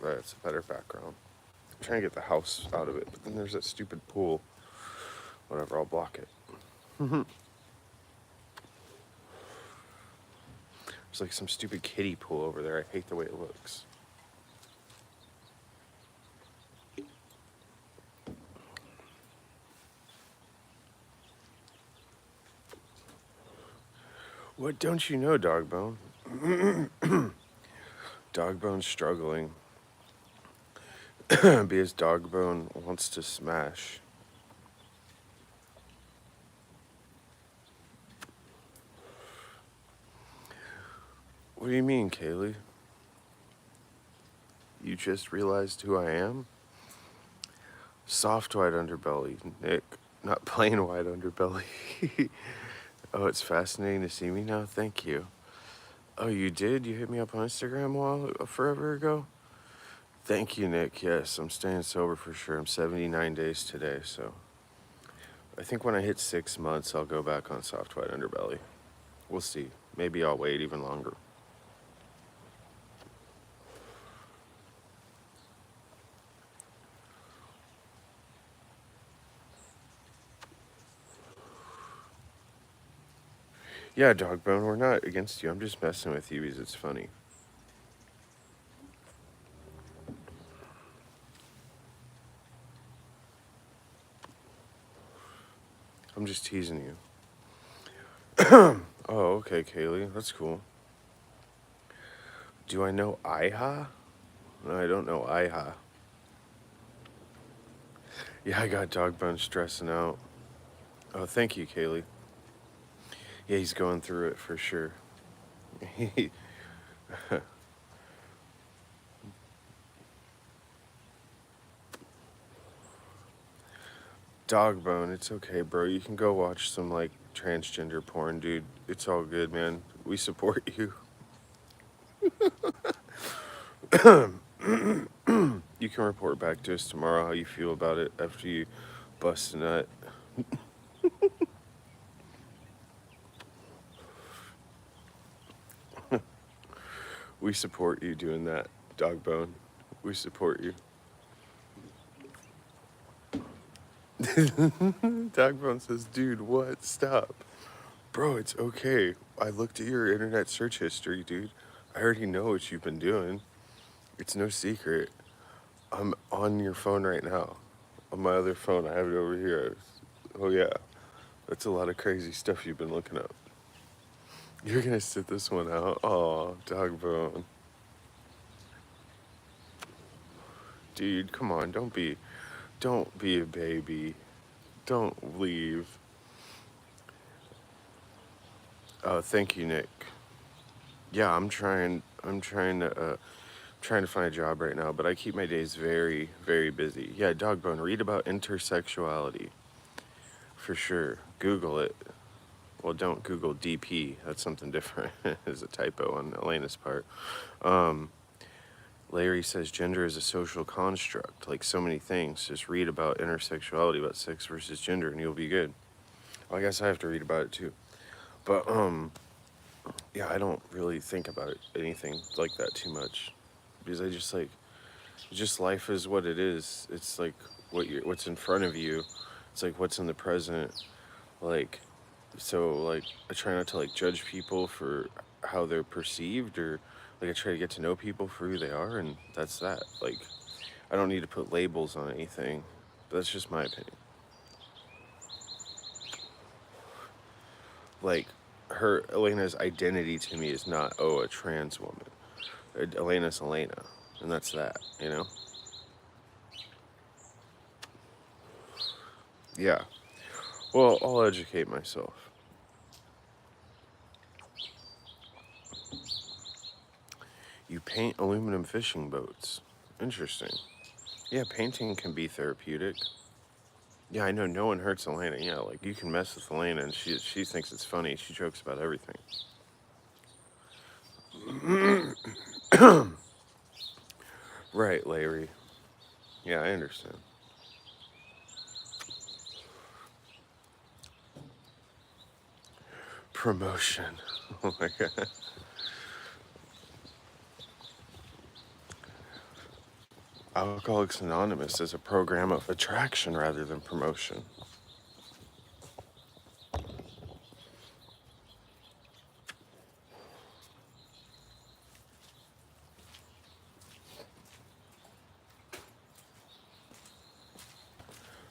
That's a better background. I'm trying to get the house out of it, but then there's that stupid pool. Whatever, I'll block it. There's like some stupid kiddie pool over there. I hate the way it looks. What don't you know, Dogbone? Dogbone's struggling because Dogbone wants to smash. What do you mean, Kaylee? You just realized who I am? Soft white underbelly, Nick. Not plain white underbelly. Oh, it's fascinating to see me now? Thank you. Oh, you did? You hit me up on Instagram forever ago? Thank you, Nick. Yes, I'm staying sober for sure. I'm 79 days today, so I think when I hit 6 months, I'll go back on soft white underbelly. We'll see. Maybe I'll wait even longer. Yeah, Dogbone, we're not against you. I'm just messing with you because it's funny. I'm just teasing you. Oh, okay, Kaylee. That's cool. Do I know Iha? No, I don't know Iha. Yeah, I got Dogbone stressing out. Oh, thank you, Kaylee. Yeah, he's going through it for sure. Dogbone, it's okay, bro. You can go watch some like transgender porn, dude. It's all good, man. We support you. You can report back to us tomorrow how you feel about it after you bust a nut. We support you doing that, Dogbone. We support you. Dogbone says, dude, what? Stop. Bro, it's okay. I looked at your internet search history, dude. I already know what you've been doing. It's no secret. I'm on your phone right now. On my other phone, I have it over here. Oh, yeah. That's a lot of crazy stuff you've been looking up. You're gonna sit this one out? Aw, Dogbone. Dude, come on, don't be a baby. Don't leave. Thank you, Nick. Yeah, I'm trying to find a job right now, but I keep my days very, very busy. Yeah, Dogbone, read about intersexuality for sure. Google it. Well, don't Google DP. That's something different. It's a typo on Elena's part. Um, Larry says gender is a social construct, like so many things. Just read about intersexuality, about sex versus gender, and you'll be good. Well, I guess I have to read about it too. But yeah, I don't really think about anything like that too much because I just like just life is what it is. It's like what's in front of you. It's like what's in the present. Like so like I try not to like judge people for how they're perceived or like I try to get to know people for who they are and that's that. Like I don't need to put labels on anything. But that's just my opinion. Like her Elena's identity to me is not a trans woman. Elena's Elena, and that's that. You know? Yeah. Well, I'll educate myself. You paint aluminum fishing boats. Interesting. Yeah, painting can be therapeutic. Yeah, I know no one hurts Elena. Yeah, like you can mess with Elena and she thinks it's funny. She jokes about everything. Right, Larry. Yeah, I understand. Promotion. Oh my god. Alcoholics Anonymous is a program of attraction rather than promotion.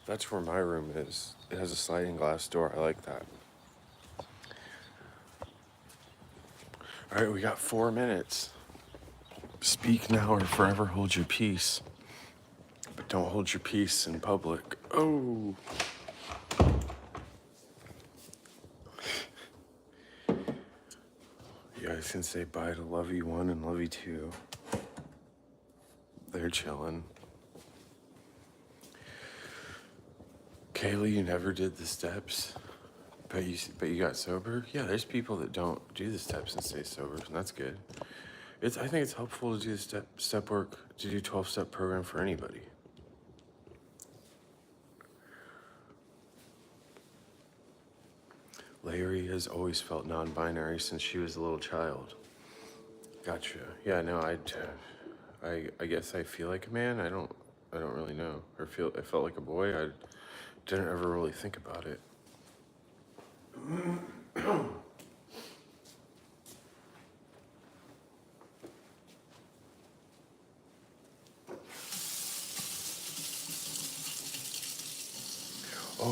That's where my room is. It has a sliding glass door. I like that. All right, we got 4 minutes. Speak now or forever hold your peace. But don't hold your peace in public. Oh. You guys can say bye to Lovey 1 and Lovey 2. They're chilling. Kaylee, you never did the steps, but you got sober? Yeah, there's people that don't do the steps and stay sober, and that's good. I think it's helpful to do the step work, to do 12-step program for anybody. Larry has always felt non-binary since she was a little child. Gotcha. Yeah, no, I guess I feel like a man. I don't really know. I felt like a boy. I didn't ever really think about it.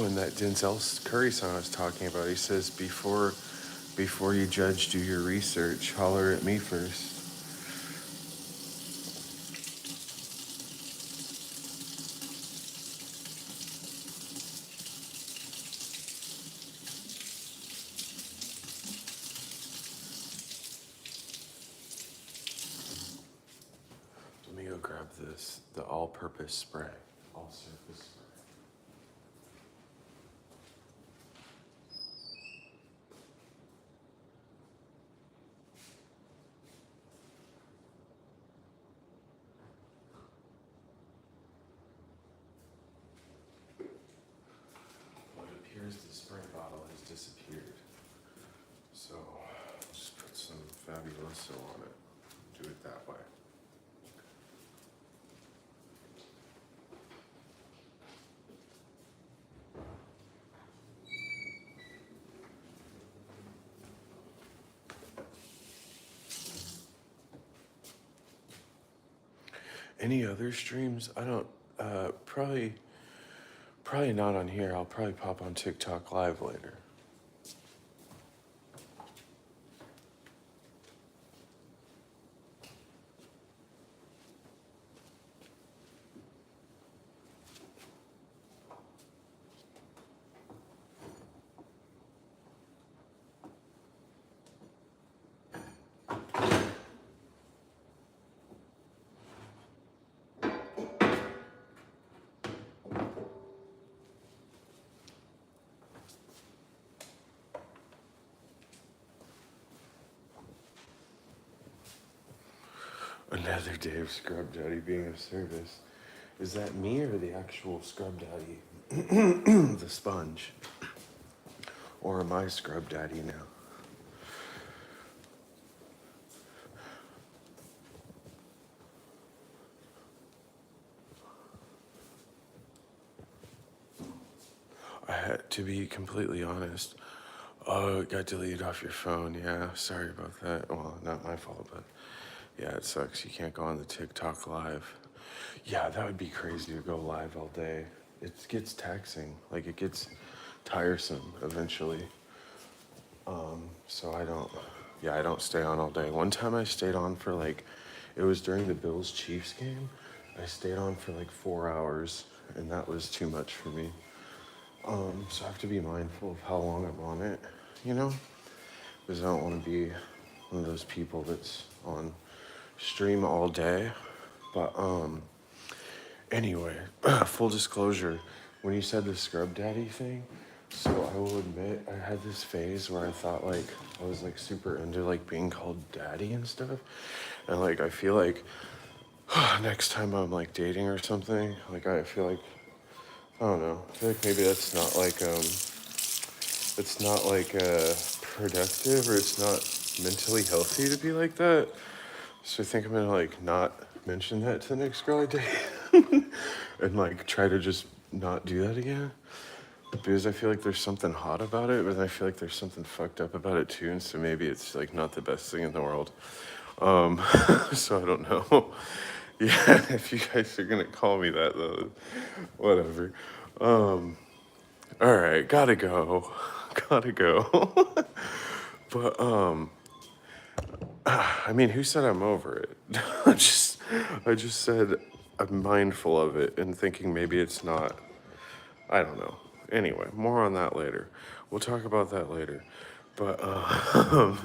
in that Denzel Curry song I was talking about. He says, before you judge, do your research. Holler at me first. Let me go grab this, the all-purpose spray, all-surface spray. Well, it appears the spray bottle has disappeared. So just put some Fabuloso on it. Do it that way. Any other streams? I don't. Probably not on here. I'll probably pop on TikTok live later. Another day of Scrub Daddy being of service. Is that me or the actual Scrub Daddy? The sponge? Or am I Scrub Daddy now? I had to be completely honest. Oh, it got deleted off your phone. Yeah, sorry about that. Well, not my fault, but yeah, it sucks. You can't go on the TikTok live. Yeah, that would be crazy to go live all day. It gets taxing. Like, it gets tiresome eventually. So I don't stay on all day. One time I stayed on for like, it was during the Bills Chiefs game. I stayed on for like 4 hours, and that was too much for me. So I have to be mindful of how long I'm on it, you know? Because I don't want to be one of those people that's on stream all day. But anyway, full disclosure, when you said the Scrub Daddy thing, so I will admit I had this phase where I thought like I was like super into like being called daddy and stuff. And like I feel like next time I'm like dating or something, like I feel like I don't know. I feel like maybe that's not like productive, or it's not mentally healthy to be like that. So I think I'm gonna like not mention that to the next girl I date, and like try to just not do that again. Because I feel like there's something hot about it, but I feel like there's something fucked up about it too, and so maybe it's like not the best thing in the world. So I don't know. Yeah, if you guys are gonna call me that though, whatever. All right, gotta go. But I mean, who said I'm over it? I just said I'm mindful of it and thinking maybe it's not. I don't know. Anyway, more on that later. We'll talk about that later. But all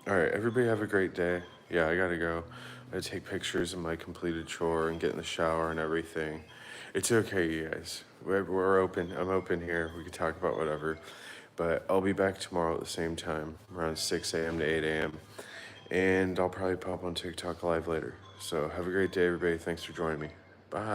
right, everybody have a great day. Yeah, I gotta go. I take pictures of my completed chore and get in the shower and everything. It's okay, you guys. We're open. I'm open here. We can talk about whatever. But I'll be back tomorrow at the same time, around 6 a.m. to 8 a.m. And I'll probably pop on TikTok live later. So have a great day, everybody. Thanks for joining me. Bye.